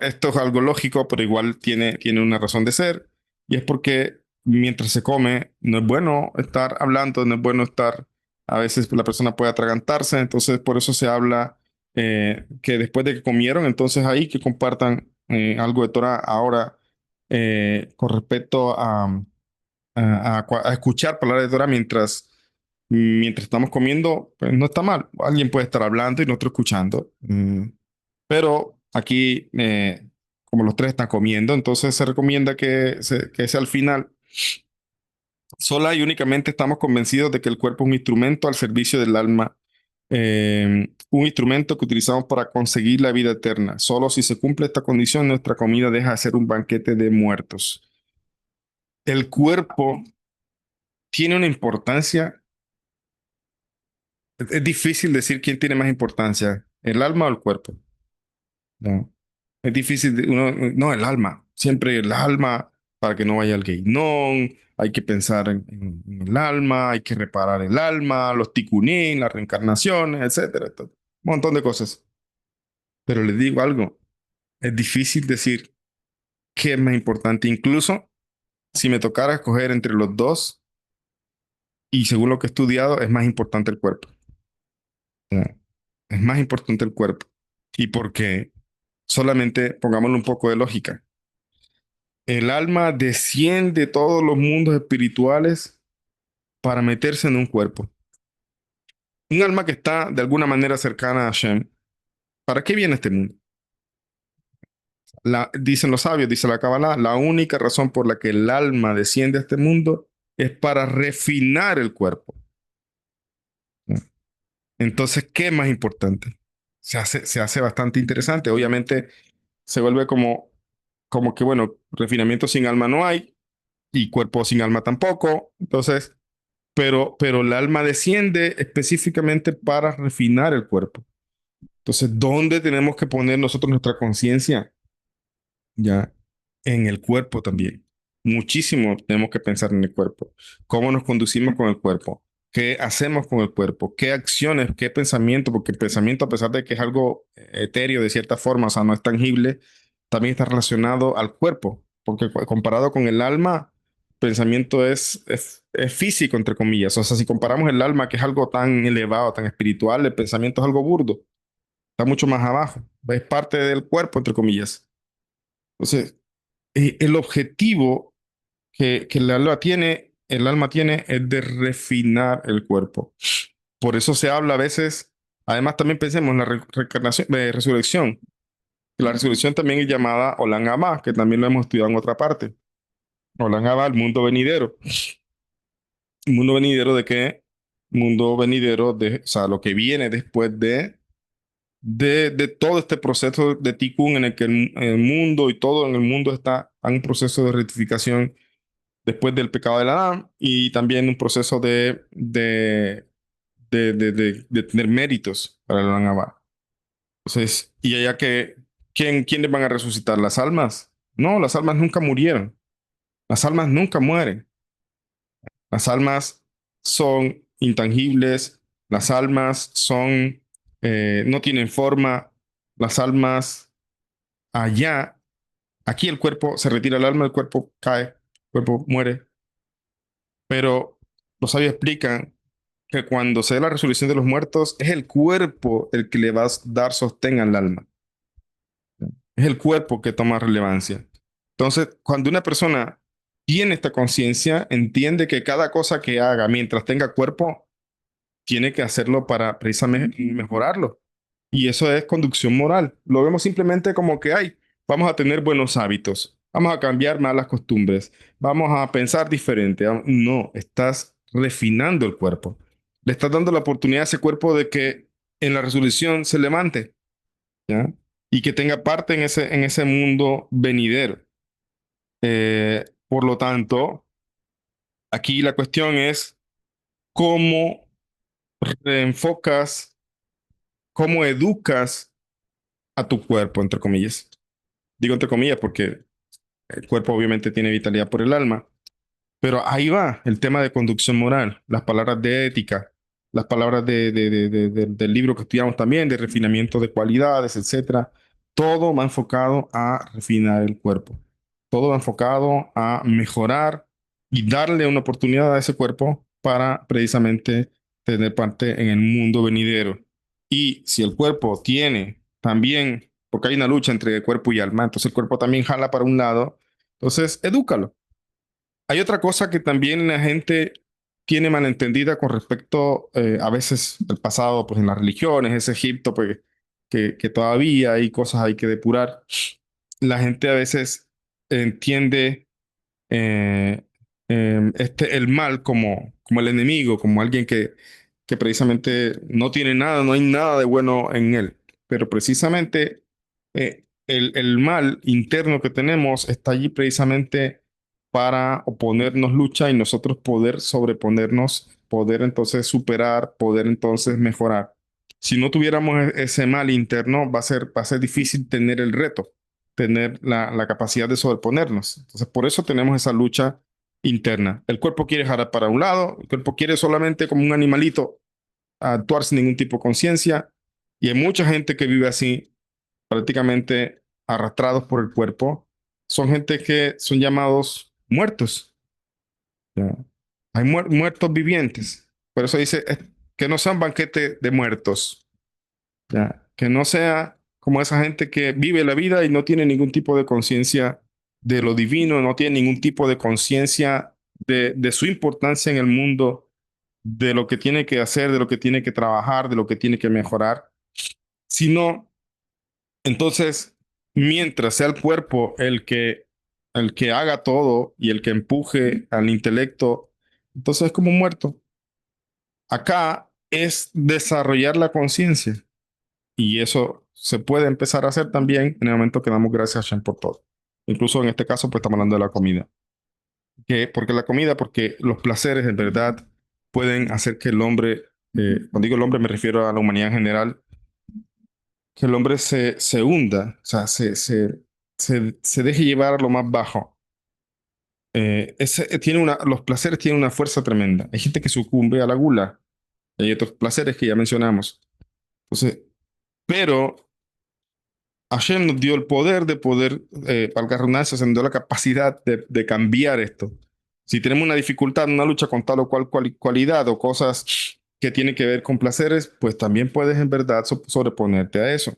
Esto es algo lógico, pero igual tiene una razón de ser, y es porque mientras se come, no es bueno estar hablando, no es bueno estar, a veces la persona puede atragantarse, entonces por eso se habla que después de que comieron, entonces ahí que compartan algo de Torah ahora con respecto a escuchar palabras de Torah mientras estamos comiendo, pues no está mal. Alguien puede estar hablando y nosotros escuchando. Pero aquí, como los tres están comiendo, entonces se recomienda que sea al final. Sola y únicamente estamos convencidos de que el cuerpo es un instrumento al servicio del alma, un instrumento que utilizamos para conseguir la vida eterna. Solo si se cumple esta condición, nuestra comida deja de ser un banquete de muertos. El cuerpo tiene una importancia. Es difícil decir quién tiene más importancia, el alma o el cuerpo. No. Es difícil, no, el alma. Siempre el alma para que no vaya al no. Hay que pensar en el alma, hay que reparar el alma, los tikkunim, las reencarnaciones, etcétera. Un montón de cosas. Pero les digo algo, es difícil decir qué es más importante. Incluso si me tocara escoger entre los dos, y según lo que he estudiado, es más importante el cuerpo. ¿Ya? Es más importante el cuerpo. ¿Y por qué? Solamente pongámosle un poco de lógica. El alma desciende de todos los mundos espirituales para meterse en un cuerpo. Un alma que está de alguna manera cercana a Hashem. ¿Para qué viene este mundo? Dicen los sabios, dice la Kabbalah, la única razón por la que el alma desciende a este mundo es para refinar el cuerpo. Entonces, ¿qué es más importante? Se hace bastante interesante. Obviamente, se vuelve como que, bueno, refinamiento sin alma no hay y cuerpo sin alma tampoco. Entonces, pero el alma desciende específicamente para refinar el cuerpo. Entonces, ¿dónde tenemos que poner nosotros nuestra conciencia? Ya, en el cuerpo también. Muchísimo tenemos que pensar en el cuerpo. ¿Cómo nos conducimos con el cuerpo? ¿Qué hacemos con el cuerpo? ¿Qué acciones? ¿Qué pensamiento? Porque el pensamiento, a pesar de que es algo etéreo de cierta forma, o sea, no es tangible, también está relacionado al cuerpo. Porque comparado con el alma, pensamiento es físico, entre comillas. O sea, si comparamos el alma, que es algo tan elevado, tan espiritual, el pensamiento es algo burdo. Está mucho más abajo. Es parte del cuerpo, entre comillas. Entonces, el objetivo que el alma tiene es de refinar el cuerpo. Por eso se habla a veces, además también pensemos en la reencarnación, resurrección. La resurrección también es llamada Olam Abba, que también lo hemos estudiado en otra parte. Olam Abba, el mundo venidero. ¿El mundo venidero de qué? Mundo venidero de, o sea, lo que viene después de todo este proceso de Tikkun en el que el mundo y todo en el mundo está en un proceso de rectificación después del pecado del Adán y también un proceso de tener méritos para el Adán Abba. Entonces, y allá que, ¿quiénes van a resucitar? ¿Las almas? No, las almas nunca murieron. Las almas nunca mueren. Las almas son intangibles. Las almas son, no tienen forma. Las almas allá, aquí el cuerpo se retira el alma, el cuerpo cae, el cuerpo muere. Pero los sabios explican que cuando se dé la resurrección de los muertos, es el cuerpo el que le va a dar sostén al alma. Es el cuerpo que toma relevancia. Entonces, cuando una persona tiene esta conciencia, entiende que cada cosa que haga mientras tenga cuerpo, tiene que hacerlo para precisamente mejorarlo. Y eso es conducción moral. Lo vemos simplemente como que, ay, vamos a tener buenos hábitos, vamos a cambiar malas costumbres, vamos a pensar diferente. No, estás refinando el cuerpo. Le estás dando la oportunidad a ese cuerpo de que en la resolución se levante, ¿ya? Y que tenga parte en ese mundo venidero. Por lo tanto, aquí la cuestión es cómo reenfocas, cómo educas a tu cuerpo, entre comillas. Digo entre comillas porque el cuerpo obviamente tiene vitalidad por el alma, pero ahí va el tema de conducción moral, las palabras de ética, las palabras del libro que estudiamos también, de refinamiento de cualidades, etcétera. Todo va enfocado a refinar el cuerpo. Todo va enfocado a mejorar y darle una oportunidad a ese cuerpo para precisamente tener parte en el mundo venidero. Y si el cuerpo tiene también, porque hay una lucha entre cuerpo y alma, entonces el cuerpo también jala para un lado, entonces edúcalo. Hay otra cosa que también la gente tiene malentendida con respecto a veces al pasado, pues en las religiones, ese Egipto, pues que todavía hay cosas hay que depurar. La gente a veces entiende eh, el mal como el enemigo, como alguien que precisamente no tiene nada, no hay nada de bueno en él. Pero precisamente el mal interno que tenemos está allí precisamente para oponernos lucha y nosotros poder sobreponernos, poder entonces superar, poder entonces mejorar. Si no tuviéramos ese mal interno, va a ser difícil tener el reto, tener la capacidad de sobreponernos. Entonces, por eso tenemos esa lucha interna. El cuerpo quiere jalar para un lado, el cuerpo quiere solamente como un animalito actuar sin ningún tipo de conciencia. Y hay mucha gente que vive así, prácticamente arrastrados por el cuerpo. Son gente que son llamados muertos. ¿Ya? Hay muertos vivientes. Por eso dice que no sean banquete de muertos, ¿ya? Que no sea como esa gente que vive la vida y no tiene ningún tipo de conciencia de lo divino, no tiene ningún tipo de conciencia de su importancia en el mundo, de lo que tiene que hacer, de lo que tiene que trabajar, de lo que tiene que mejorar, sino entonces, mientras sea el cuerpo el que haga todo y el que empuje al intelecto, entonces es como un muerto. Acá es desarrollar la conciencia y eso se puede empezar a hacer también en el momento que damos gracias a Shem por todo. Incluso en este caso, pues estamos hablando de la comida. Porque la comida, porque los placeres en verdad pueden hacer que el hombre, cuando digo el hombre me refiero a la humanidad en general, que el hombre se hunda, o sea, se deje llevar a lo más bajo. Los placeres tienen una fuerza tremenda. Hay gente que sucumbe a la gula. Hay otros placeres que ya mencionamos. Entonces, pero Hashem nos dio el poder de poder, valga la redundancia, se nos dio la capacidad de cambiar esto. Si tenemos una dificultad, una lucha con tal o cualidad o cosas que tienen que ver con placeres, pues también puedes en verdad sobreponerte a eso.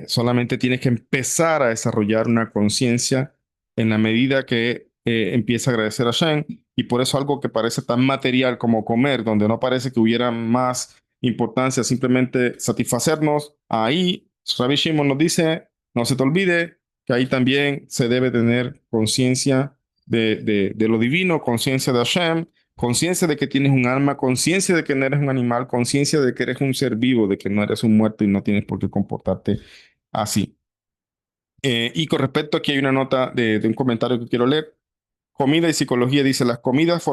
Solamente tienes que empezar a desarrollar una conciencia en la medida que empieza a agradecer a Shem. Y por eso algo que parece tan material como comer, donde no parece que hubiera más importancia, simplemente satisfacernos, ahí Rabbi Shimon nos dice, no se te olvide que ahí también se debe tener conciencia de lo divino, conciencia de Hashem, conciencia de que tienes un alma, conciencia de que no eres un animal, conciencia de que eres un ser vivo, de que no eres un muerto y no tienes por qué comportarte así. Y con respecto, aquí hay una nota de un comentario que quiero leer. Comida y psicología dice, las comidas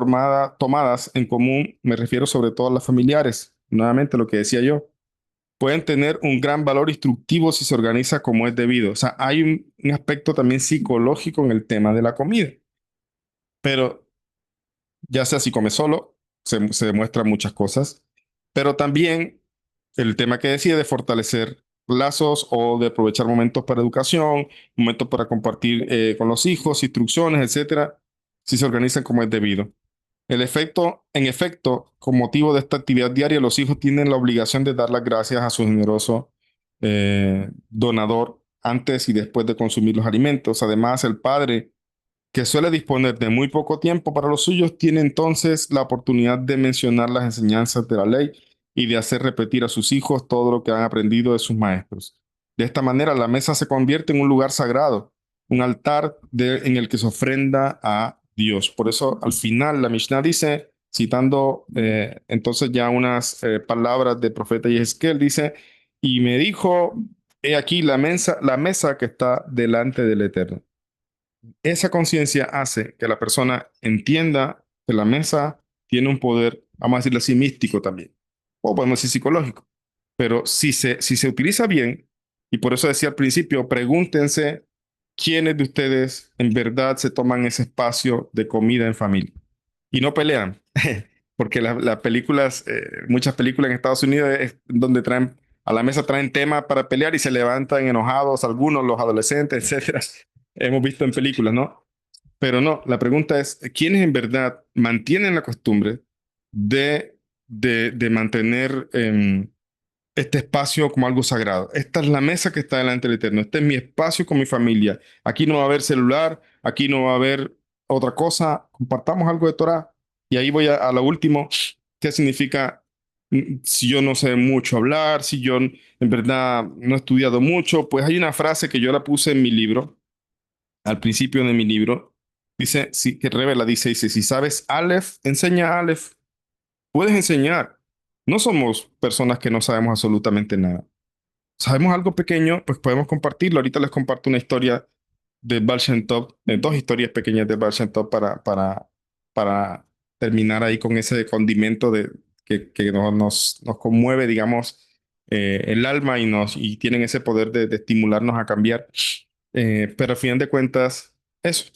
tomadas en común, me refiero sobre todo a las familiares, nuevamente lo que decía yo, pueden tener un gran valor instructivo si se organiza como es debido. O sea, hay un aspecto también psicológico en el tema de la comida, pero ya sea si come solo, se demuestran muchas cosas, pero también el tema que decía de fortalecer lazos o de aprovechar momentos para educación, momentos para compartir con los hijos, instrucciones, etcétera, si se organizan como es debido. En efecto, con motivo de esta actividad diaria, los hijos tienen la obligación de dar las gracias a su generoso donador antes y después de consumir los alimentos. Además, el padre que suele disponer de muy poco tiempo para los suyos, tiene entonces la oportunidad de mencionar las enseñanzas de la ley y de hacer repetir a sus hijos todo lo que han aprendido de sus maestros. De esta manera, la mesa se convierte en un lugar sagrado, un altar en el que se ofrenda a Dios. Por eso, al final, la Mishnah dice, citando entonces ya unas palabras del profeta Yehezkel, dice, y me dijo, he aquí la mesa que está delante del Eterno. Esa conciencia hace que la persona entienda que la mesa tiene un poder, vamos a decirlo así, místico también, o podemos decir psicológico. Pero si se utiliza bien, y por eso decía al principio, pregúntense quiénes de ustedes en verdad se toman ese espacio de comida en familia y no pelean, porque las películas, muchas películas en Estados Unidos es donde traen a la mesa traen temas para pelear y se levantan enojados algunos, los adolescentes, etcétera. Hemos visto en películas, ¿no? Pero no, la pregunta es, ¿quiénes en verdad mantienen la costumbre de mantener este espacio como algo sagrado? Esta es la mesa que está delante del Eterno. Este es mi espacio con mi familia. Aquí no va a haber celular, aquí no va a haber otra cosa. Compartamos algo de Torah. Y ahí voy a lo último. ¿Qué significa si yo no sé mucho hablar, si yo en verdad no he estudiado mucho? Pues hay una frase que yo la puse en mi libro al principio de mi libro, dice, sí, que revela, dice, si sabes Aleph, enseña Aleph, puedes enseñar. No somos personas que no sabemos absolutamente nada. Sabemos algo pequeño, pues podemos compartirlo. Ahorita les comparto una historia de Baal Shem Tov, dos historias pequeñas de Baal Shem Tov para terminar ahí con ese condimento que nos conmueve, digamos, el alma y tienen ese poder de estimularnos a cambiar. Pero a fin de cuentas, eso,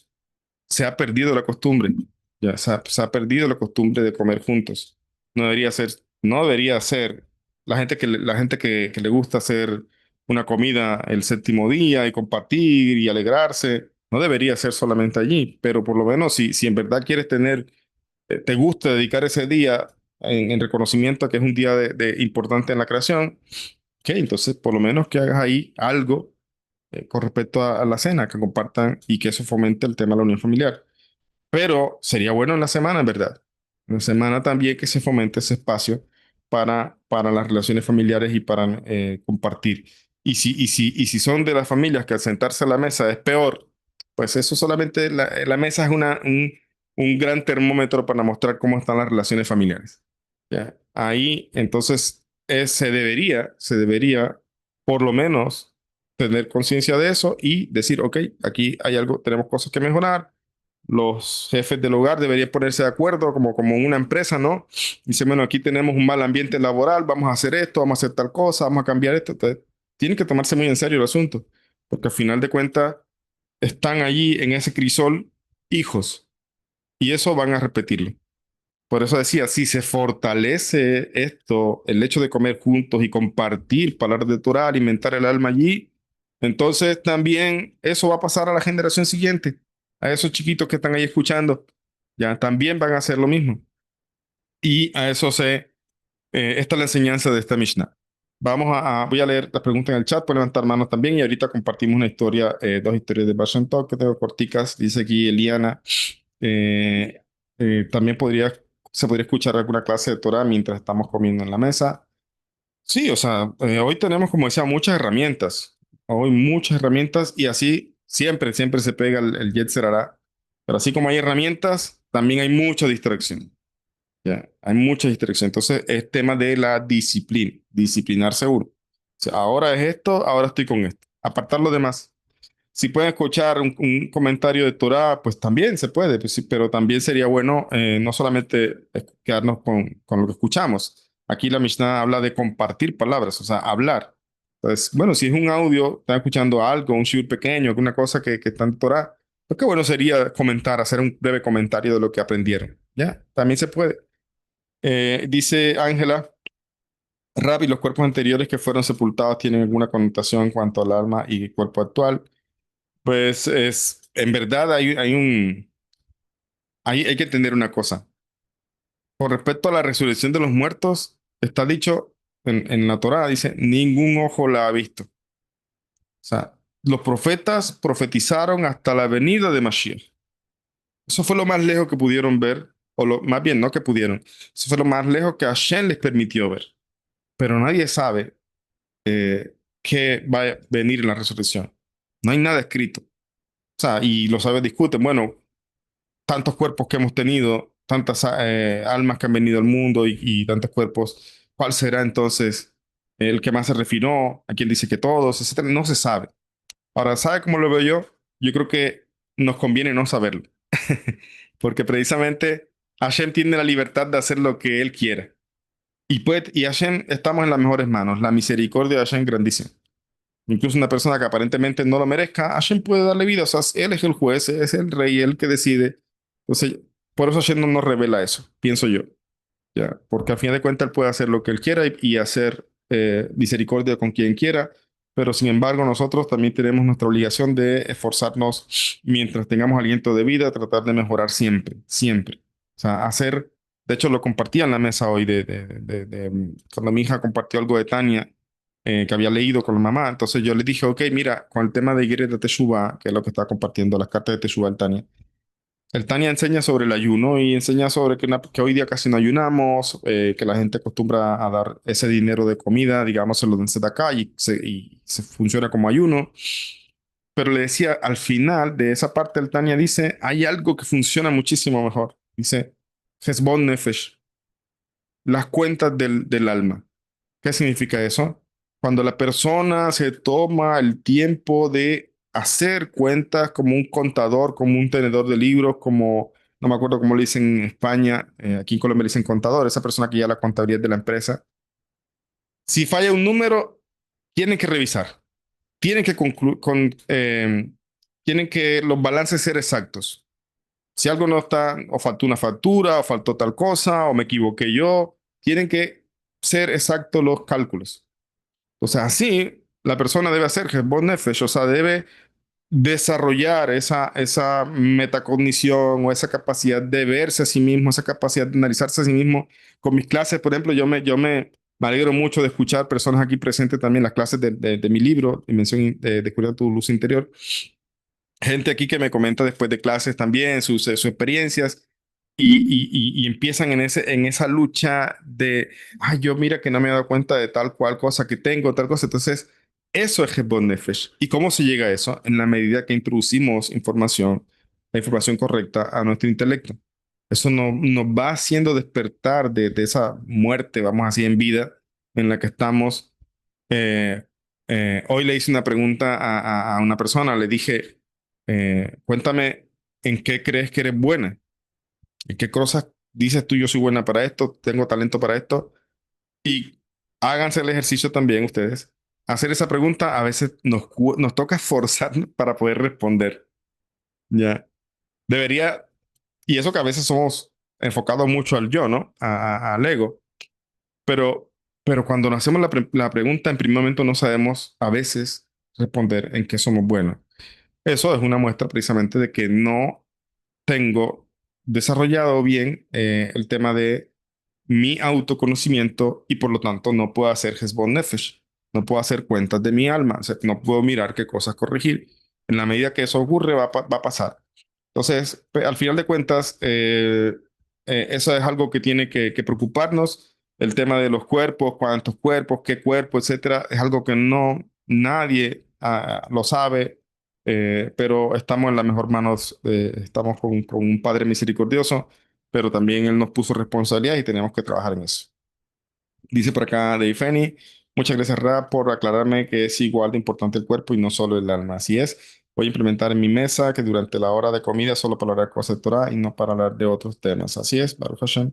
se ha perdido la costumbre. Ya se ha perdido la costumbre de comer juntos. No debería ser, no debería ser la gente que le gusta hacer una comida el séptimo día y compartir y alegrarse. No debería ser solamente allí, pero por lo menos si en verdad quieres tener te guste dedicar ese día en reconocimiento a que es un día importante en la creación, ok, entonces por lo menos que hagas ahí algo con respecto a la cena, que compartan y que eso fomente el tema de la unión familiar. Pero sería bueno en la semana, en verdad. En la semana también que se fomente ese espacio para las relaciones familiares y para compartir. Y si son de las familias que al sentarse a la mesa es peor, pues eso solamente, la mesa es un gran termómetro para mostrar cómo están las relaciones familiares. ¿Ya? Ahí, entonces, se debería, por lo menos, tener conciencia de eso y decir, ok, aquí hay algo, tenemos cosas que mejorar. Los jefes del hogar deberían ponerse de acuerdo como una empresa, ¿no? Dice, bueno, aquí tenemos un mal ambiente laboral, vamos a hacer esto, vamos a hacer tal cosa, vamos a cambiar esto. Entonces, tienen que tomarse muy en serio el asunto, porque al final de cuentas están allí en ese crisol hijos y eso van a repetirlo. Por eso decía, si se fortalece esto, el hecho de comer juntos y compartir palabras de Torah, alimentar el alma allí, entonces también eso va a pasar a la generación siguiente, a esos chiquitos que están ahí escuchando, ya también van a hacer lo mismo. Y a eso esta es la enseñanza de esta Mishnah. Voy a leer la pregunta en el chat, pueden levantar manos también y ahorita compartimos una historia, dos historias de Bash Talk que tengo corticas, dice aquí Eliana. Eh, también se podría escuchar alguna clase de Torah mientras estamos comiendo en la mesa. Sí, o sea, hoy tenemos, como decía, muchas herramientas. Hoy muchas herramientas y así siempre se pega el Yetzer Hara. Pero así como hay herramientas, también hay mucha distracción. Ya, hay mucha distracción. Entonces es tema de la disciplina, disciplinar seguro. O sea, ahora es esto, ahora estoy con esto. Apartar lo demás. Si pueden escuchar un comentario de Torah, pues también se puede, pues sí, pero también sería bueno no solamente quedarnos con lo que escuchamos. Aquí la Mishnah habla de compartir palabras, o sea, hablar. Entonces, bueno, si es un audio, están escuchando algo, un shiur pequeño, alguna cosa que está en Torah, pues qué bueno sería comentar, hacer un breve comentario de lo que aprendieron. ¿Ya? También se puede. Dice Ángela, Rab, y los cuerpos anteriores que fueron sepultados tienen alguna connotación en cuanto al alma y el cuerpo actual. Pues en verdad hay que entender una cosa. Con respecto a la resurrección de los muertos, está dicho en la Torá, dice, ningún ojo la ha visto. O sea, los profetas profetizaron hasta la venida de Mashiach. Eso fue lo más lejos que pudieron ver, más bien no que pudieron, eso fue lo más lejos que Hashem les permitió ver. Pero nadie sabe qué va a venir en la resurrección. No hay nada escrito. O sea, y los sabios discuten, bueno, tantos cuerpos que hemos tenido, tantas almas que han venido al mundo y tantos cuerpos, ¿cuál será entonces el que más se refinó? ¿A quién dice que todos? Etcétera. No se sabe. Ahora, ¿sabe cómo lo veo yo? Yo creo que nos conviene no saberlo, porque precisamente Hashem tiene la libertad de hacer lo que él quiera. Y Hashem estamos en las mejores manos, la misericordia de Hashem grandísima. Incluso una persona que aparentemente no lo merezca, Hashem puede darle vida. O sea, él es el juez, es el rey, el que decide. Entonces, por eso Hashem no nos revela eso, pienso yo. ¿Ya? Porque al fin de cuentas él puede hacer lo que él quiera y hacer misericordia con quien quiera. Pero sin embargo, nosotros también tenemos nuestra obligación de esforzarnos mientras tengamos aliento de vida, tratar de mejorar siempre, siempre. O sea, de hecho lo compartía en la mesa hoy cuando mi hija compartió algo de Tania que había leído con la mamá. Entonces yo le dije, ok, mira, con el tema de Iglesia de Teshuvah, que es lo que está compartiendo, las cartas de Teshuvah, el Tania enseña sobre el ayuno y enseña sobre que hoy día casi no ayunamos, que la gente acostumbra a dar ese dinero de comida, digamos, se lo den acá y se funciona como ayuno. Pero le decía, al final de esa parte, el Tania dice, hay algo que funciona muchísimo mejor. Dice, Hesbon Nefesh, las cuentas del alma. ¿Qué significa eso? Cuando la persona se toma el tiempo de hacer cuentas como un contador, como un tenedor de libros, no me acuerdo cómo le dicen en España, aquí en Colombia le dicen contador, esa persona que ya la contabilidad de la empresa. Si falla un número, tienen que revisar, tienen que tienen que los balances ser exactos. Si algo no está, o faltó una factura, o faltó tal cosa, o me equivoqué yo, tienen que ser exactos los cálculos. O sea, así la persona debe hacer Hesbon Nefesh, o sea, debe desarrollar esa metacognición o esa capacidad de verse a sí mismo, esa capacidad de analizarse a sí mismo. Con mis clases, por ejemplo, me alegro mucho de escuchar personas aquí presentes también, las clases de mi libro, Dimensión de Descubrir tu luz interior. Gente aquí que me comenta después de clases también sus experiencias y empiezan en esa lucha de, ay, yo mira que no me he dado cuenta de tal cual cosa que tengo, tal cosa. Entonces, eso es Hezbollah Nefesh. ¿Y cómo se llega a eso? En la medida que introducimos información, la información correcta a nuestro intelecto. Eso nos va haciendo despertar de esa muerte, vamos así, en vida, en la que estamos. Eh, Hoy le hice una pregunta a una persona, le dije, cuéntame en qué crees que eres buena, en qué cosas dices tú yo soy buena para esto, tengo talento para esto, y háganse el ejercicio también ustedes. Hacer esa pregunta a veces nos toca esforzarnos para poder responder, ¿ya? Debería, y eso que a veces somos enfocados mucho al yo, ¿no? Al ego, pero, pero cuando nos hacemos la pregunta, en primer momento no sabemos a veces responder en qué somos buenos. Eso es una muestra precisamente de que no tengo desarrollado bien el tema de mi autoconocimiento y por lo tanto no puedo hacer Hezbollah Nefesh, no puedo hacer cuentas de mi alma, o sea, no puedo mirar qué cosas corregir. En la medida que eso ocurre, va a pasar. Entonces, al final de cuentas, eso es algo que tiene que preocuparnos. El tema de los cuerpos, cuántos cuerpos, qué cuerpo, etcétera, es algo que no nadie lo sabe, pero estamos en las mejores manos, estamos con un Padre misericordioso, pero también Él nos puso responsabilidad y tenemos que trabajar en eso. Dice por acá Dave Fanny, muchas gracias Ra por aclararme que es igual de importante el cuerpo y no solo el alma. Así es, voy a implementar en mi mesa que durante la hora de comida solo para hablar cosas de Torah y no para hablar de otros temas. Así es, Baruch Hashem.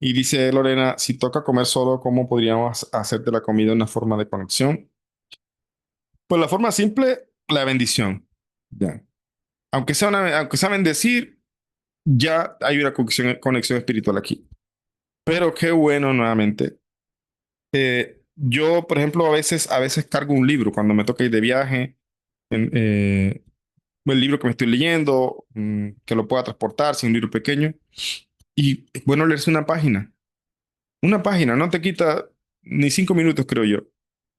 Y dice Lorena, si toca comer solo, ¿cómo podríamos hacer de la comida una forma de conexión? Pues la forma simple, la bendición. Ya. Aunque sea bendecir, ya hay una conexión espiritual aquí. Pero qué bueno nuevamente. Yo, por ejemplo, a veces cargo un libro cuando me toca ir de viaje, el libro que me estoy leyendo, que lo pueda transportar, si es un libro pequeño. Y es bueno leerse una página. Una página, no te quita ni 5 minutos, creo yo,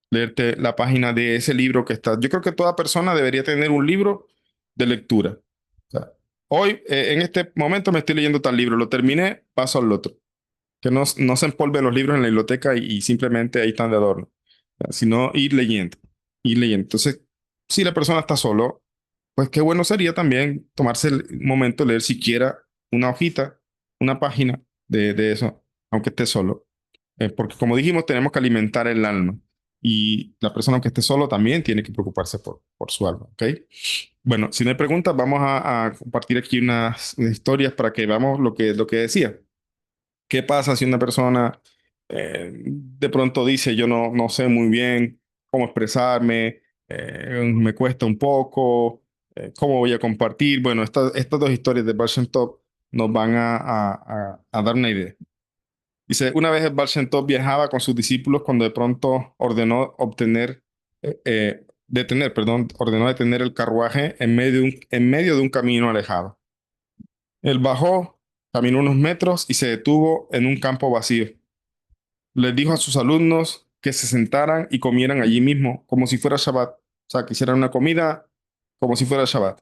leerte la página de ese libro que está. Yo creo que toda persona debería tener un libro de lectura. O sea, hoy, en este momento, me estoy leyendo tal libro, lo terminé, paso al otro. Que no se empolven los libros en la biblioteca y simplemente ahí están de adorno, sino ir leyendo, ir leyendo. Entonces, si la persona está solo, pues qué bueno sería también tomarse el momento de leer siquiera una hojita, una página de eso, aunque esté solo. Porque como dijimos, tenemos que alimentar el alma y la persona que esté solo también tiene que preocuparse por su alma, ¿ok? Bueno, si no hay preguntas, vamos a compartir aquí unas historias para que veamos lo que decía. ¿Qué pasa si una persona de pronto dice, yo no sé muy bien cómo expresarme, me cuesta un poco, cómo voy a compartir? Bueno, estas dos historias de Baal Shem Tov nos van a dar una idea. Dice, una vez el Baal Shem Tov viajaba con sus discípulos cuando de pronto ordenó detener el carruaje en medio de un camino alejado. Él bajó, caminó unos metros y se detuvo en un campo vacío. Les dijo a sus alumnos que se sentaran y comieran allí mismo, como si fuera Shabbat. O sea, que hicieran una comida como si fuera Shabbat.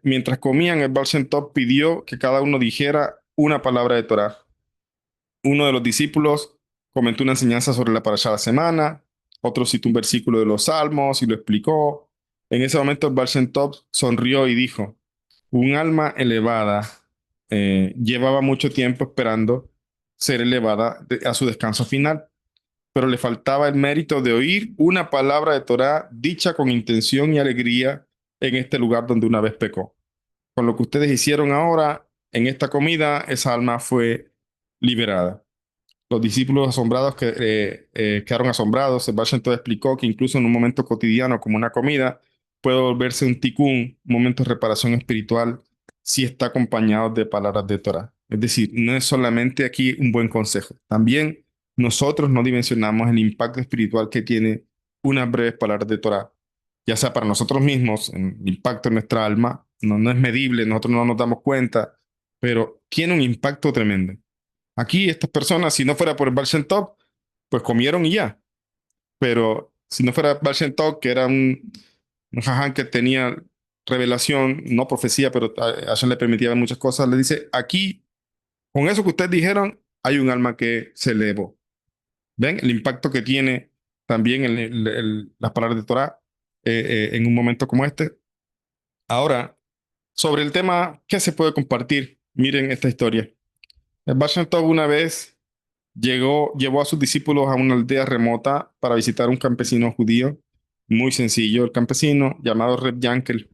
Mientras comían, el Baal Shem Tov pidió que cada uno dijera una palabra de Torah. Uno de los discípulos comentó una enseñanza sobre la parashá de la semana, otro citó un versículo de los Salmos y lo explicó. En ese momento, el Baal Shem Tov sonrió y dijo, un alma elevada llevaba mucho tiempo esperando ser elevada a su descanso final, pero le faltaba el mérito de oír una palabra de Torah dicha con intención y alegría en este lugar donde una vez pecó. Con lo que ustedes hicieron ahora en esta comida, esa alma fue liberada. Los discípulos asombrados quedaron asombrados. El Baal Shem Tov explicó que incluso en un momento cotidiano como una comida puede volverse un tikkun, un momento de reparación espiritual, si está acompañado de palabras de Torah. Es decir, no es solamente aquí un buen consejo. También nosotros no dimensionamos el impacto espiritual que tiene unas breves palabras de Torah. ya sea para nosotros mismos, en impacto en nuestra alma, no es medible, nosotros no nos damos cuenta, pero tiene un impacto tremendo. Aquí estas personas, si no fuera por el Baal Shem Tov, pues comieron y ya. Pero si no fuera Baal Shem Tov, que era un jaján que tenía revelación, no profecía, pero a Hashem le permitía ver muchas cosas, le dice, aquí, con eso que ustedes dijeron, hay un alma que se elevó. ¿Ven? El impacto que tiene también las palabras de Torah en un momento como este. Ahora, sobre el tema, ¿qué se puede compartir? Miren esta historia. El Baal Shem Tov una vez llevó a sus discípulos a una aldea remota para visitar un campesino judío, muy sencillo, el campesino llamado Reb Yankel.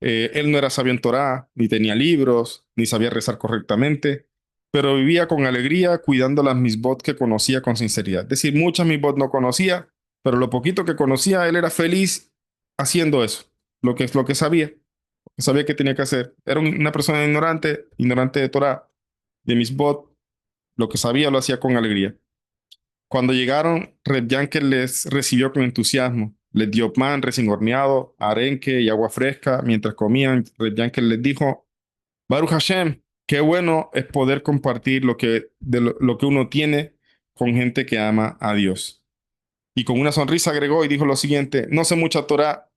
Él no era sabio en Torá, ni tenía libros, ni sabía rezar correctamente, pero vivía con alegría cuidando las misbot que conocía con sinceridad. Es decir, muchas misbot no conocía, pero lo poquito que conocía, él era feliz haciendo eso, lo que sabía que tenía que hacer. Era una persona ignorante, ignorante de Torá, de misbot, lo que sabía lo hacía con alegría. Cuando llegaron, Reb Yankel les recibió con entusiasmo. Les dio pan recién horneado, arenque y agua fresca. Mientras comían, Reb Yankel les dijo, Baruch Hashem, qué bueno es poder compartir lo que uno tiene con gente que ama a Dios. Y con una sonrisa agregó y dijo lo siguiente, no sé mucha Torah,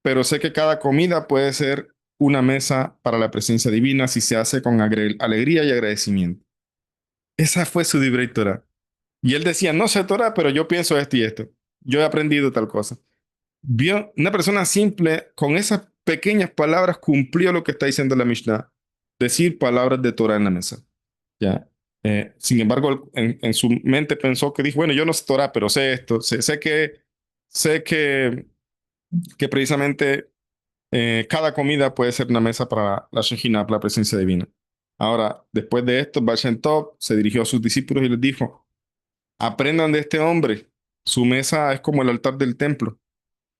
pero sé que cada comida puede ser una mesa para la presencia divina si se hace con alegría y agradecimiento. Esa fue su Divrei Torah. Y él decía, no sé Torah, pero yo pienso esto y esto. Yo he aprendido tal cosa. Vio una persona simple con esas pequeñas palabras cumplió lo que está diciendo la Mishnah. Decir palabras de Torah en la mesa. ¿Ya? Sin embargo, en su mente pensó que dijo, bueno, yo no sé Torah, pero sé esto. Sé que precisamente cada comida puede ser una mesa para la Shejinah, para la presencia divina. Ahora, después de esto, Baal Shem Tov se dirigió a sus discípulos y les dijo, aprendan de este hombre. Su mesa es como el altar del templo.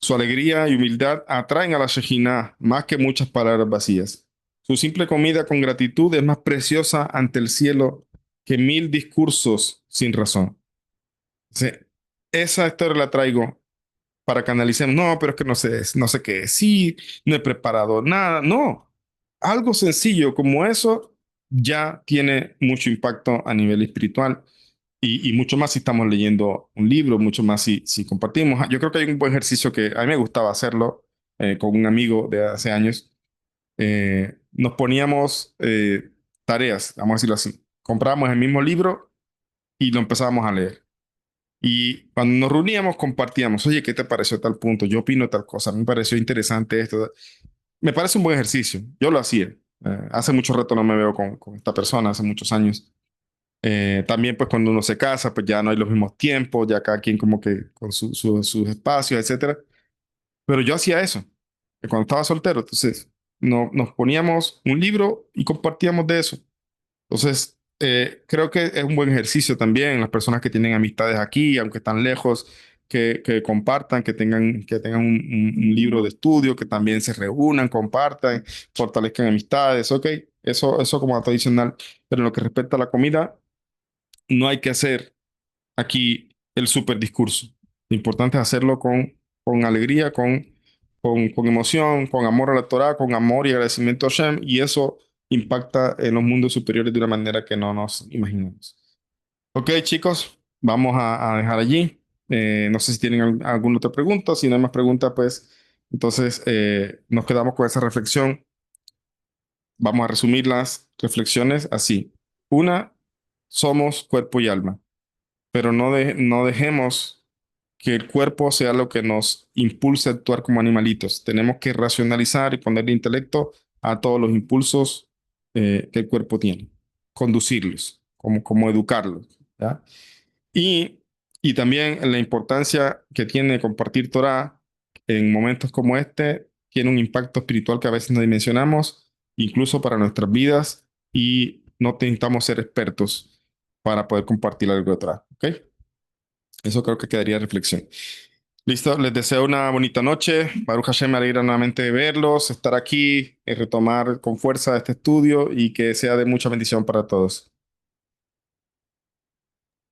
Su alegría y humildad atraen a la Shejinah más que muchas palabras vacías. Su simple comida con gratitud es más preciosa ante el cielo que 1000 discursos sin razón. Sí, esa historia la traigo para que analicemos. No, pero es que no sé qué decir, no he preparado nada. No, algo sencillo como eso ya tiene mucho impacto a nivel espiritual. Y mucho más si estamos leyendo un libro, mucho más si compartimos. Yo creo que hay un buen ejercicio que a mí me gustaba hacerlo con un amigo de hace años. Nos poníamos tareas, vamos a decirlo así. Comprábamos el mismo libro y lo empezábamos a leer. Y cuando nos reuníamos, compartíamos, oye, ¿qué te pareció tal punto? Yo opino tal cosa, me pareció interesante esto. Me parece un buen ejercicio. Yo lo hacía. Hace mucho rato no me veo con esta persona, hace muchos años. También pues cuando uno se casa, pues ya no hay los mismos tiempos, ya cada quien como que con sus espacios, etcétera. Pero yo hacía eso, cuando estaba soltero. Entonces no, nos poníamos un libro y compartíamos de eso. Entonces creo que es un buen ejercicio también las personas que tienen amistades aquí, aunque están lejos, que compartan, que tengan un libro de estudio, que también se reúnan, compartan, fortalezcan amistades, ¿ok? Eso como tradicional. Pero en lo que respecta a la comida, no hay que hacer aquí el super discurso. Lo importante es hacerlo con alegría, con emoción, con amor a la Torah, con amor y agradecimiento a Hashem, y eso impacta en los mundos superiores de una manera que no nos imaginamos. Ok, chicos, vamos a dejar allí. No sé si tienen alguna otra pregunta. Si no hay más preguntas, pues entonces nos quedamos con esa reflexión. Vamos a resumir las reflexiones así. Una, somos cuerpo y alma, pero no dejemos que el cuerpo sea lo que nos impulse a actuar como animalitos. Tenemos que racionalizar y ponerle intelecto a todos los impulsos que el cuerpo tiene, conducirlos, como educarlos, ¿ya? Y, y también la importancia que tiene compartir Torah en momentos como este, tiene un impacto espiritual que a veces no dimensionamos, incluso para nuestras vidas, y no necesitamos ser expertos para poder compartir algo de Torah, ¿ok? Eso creo que quedaría de reflexión. Listo, les deseo una bonita noche. Baruch Hashem, me alegra nuevamente de verlos, estar aquí, retomar con fuerza este estudio y que sea de mucha bendición para todos.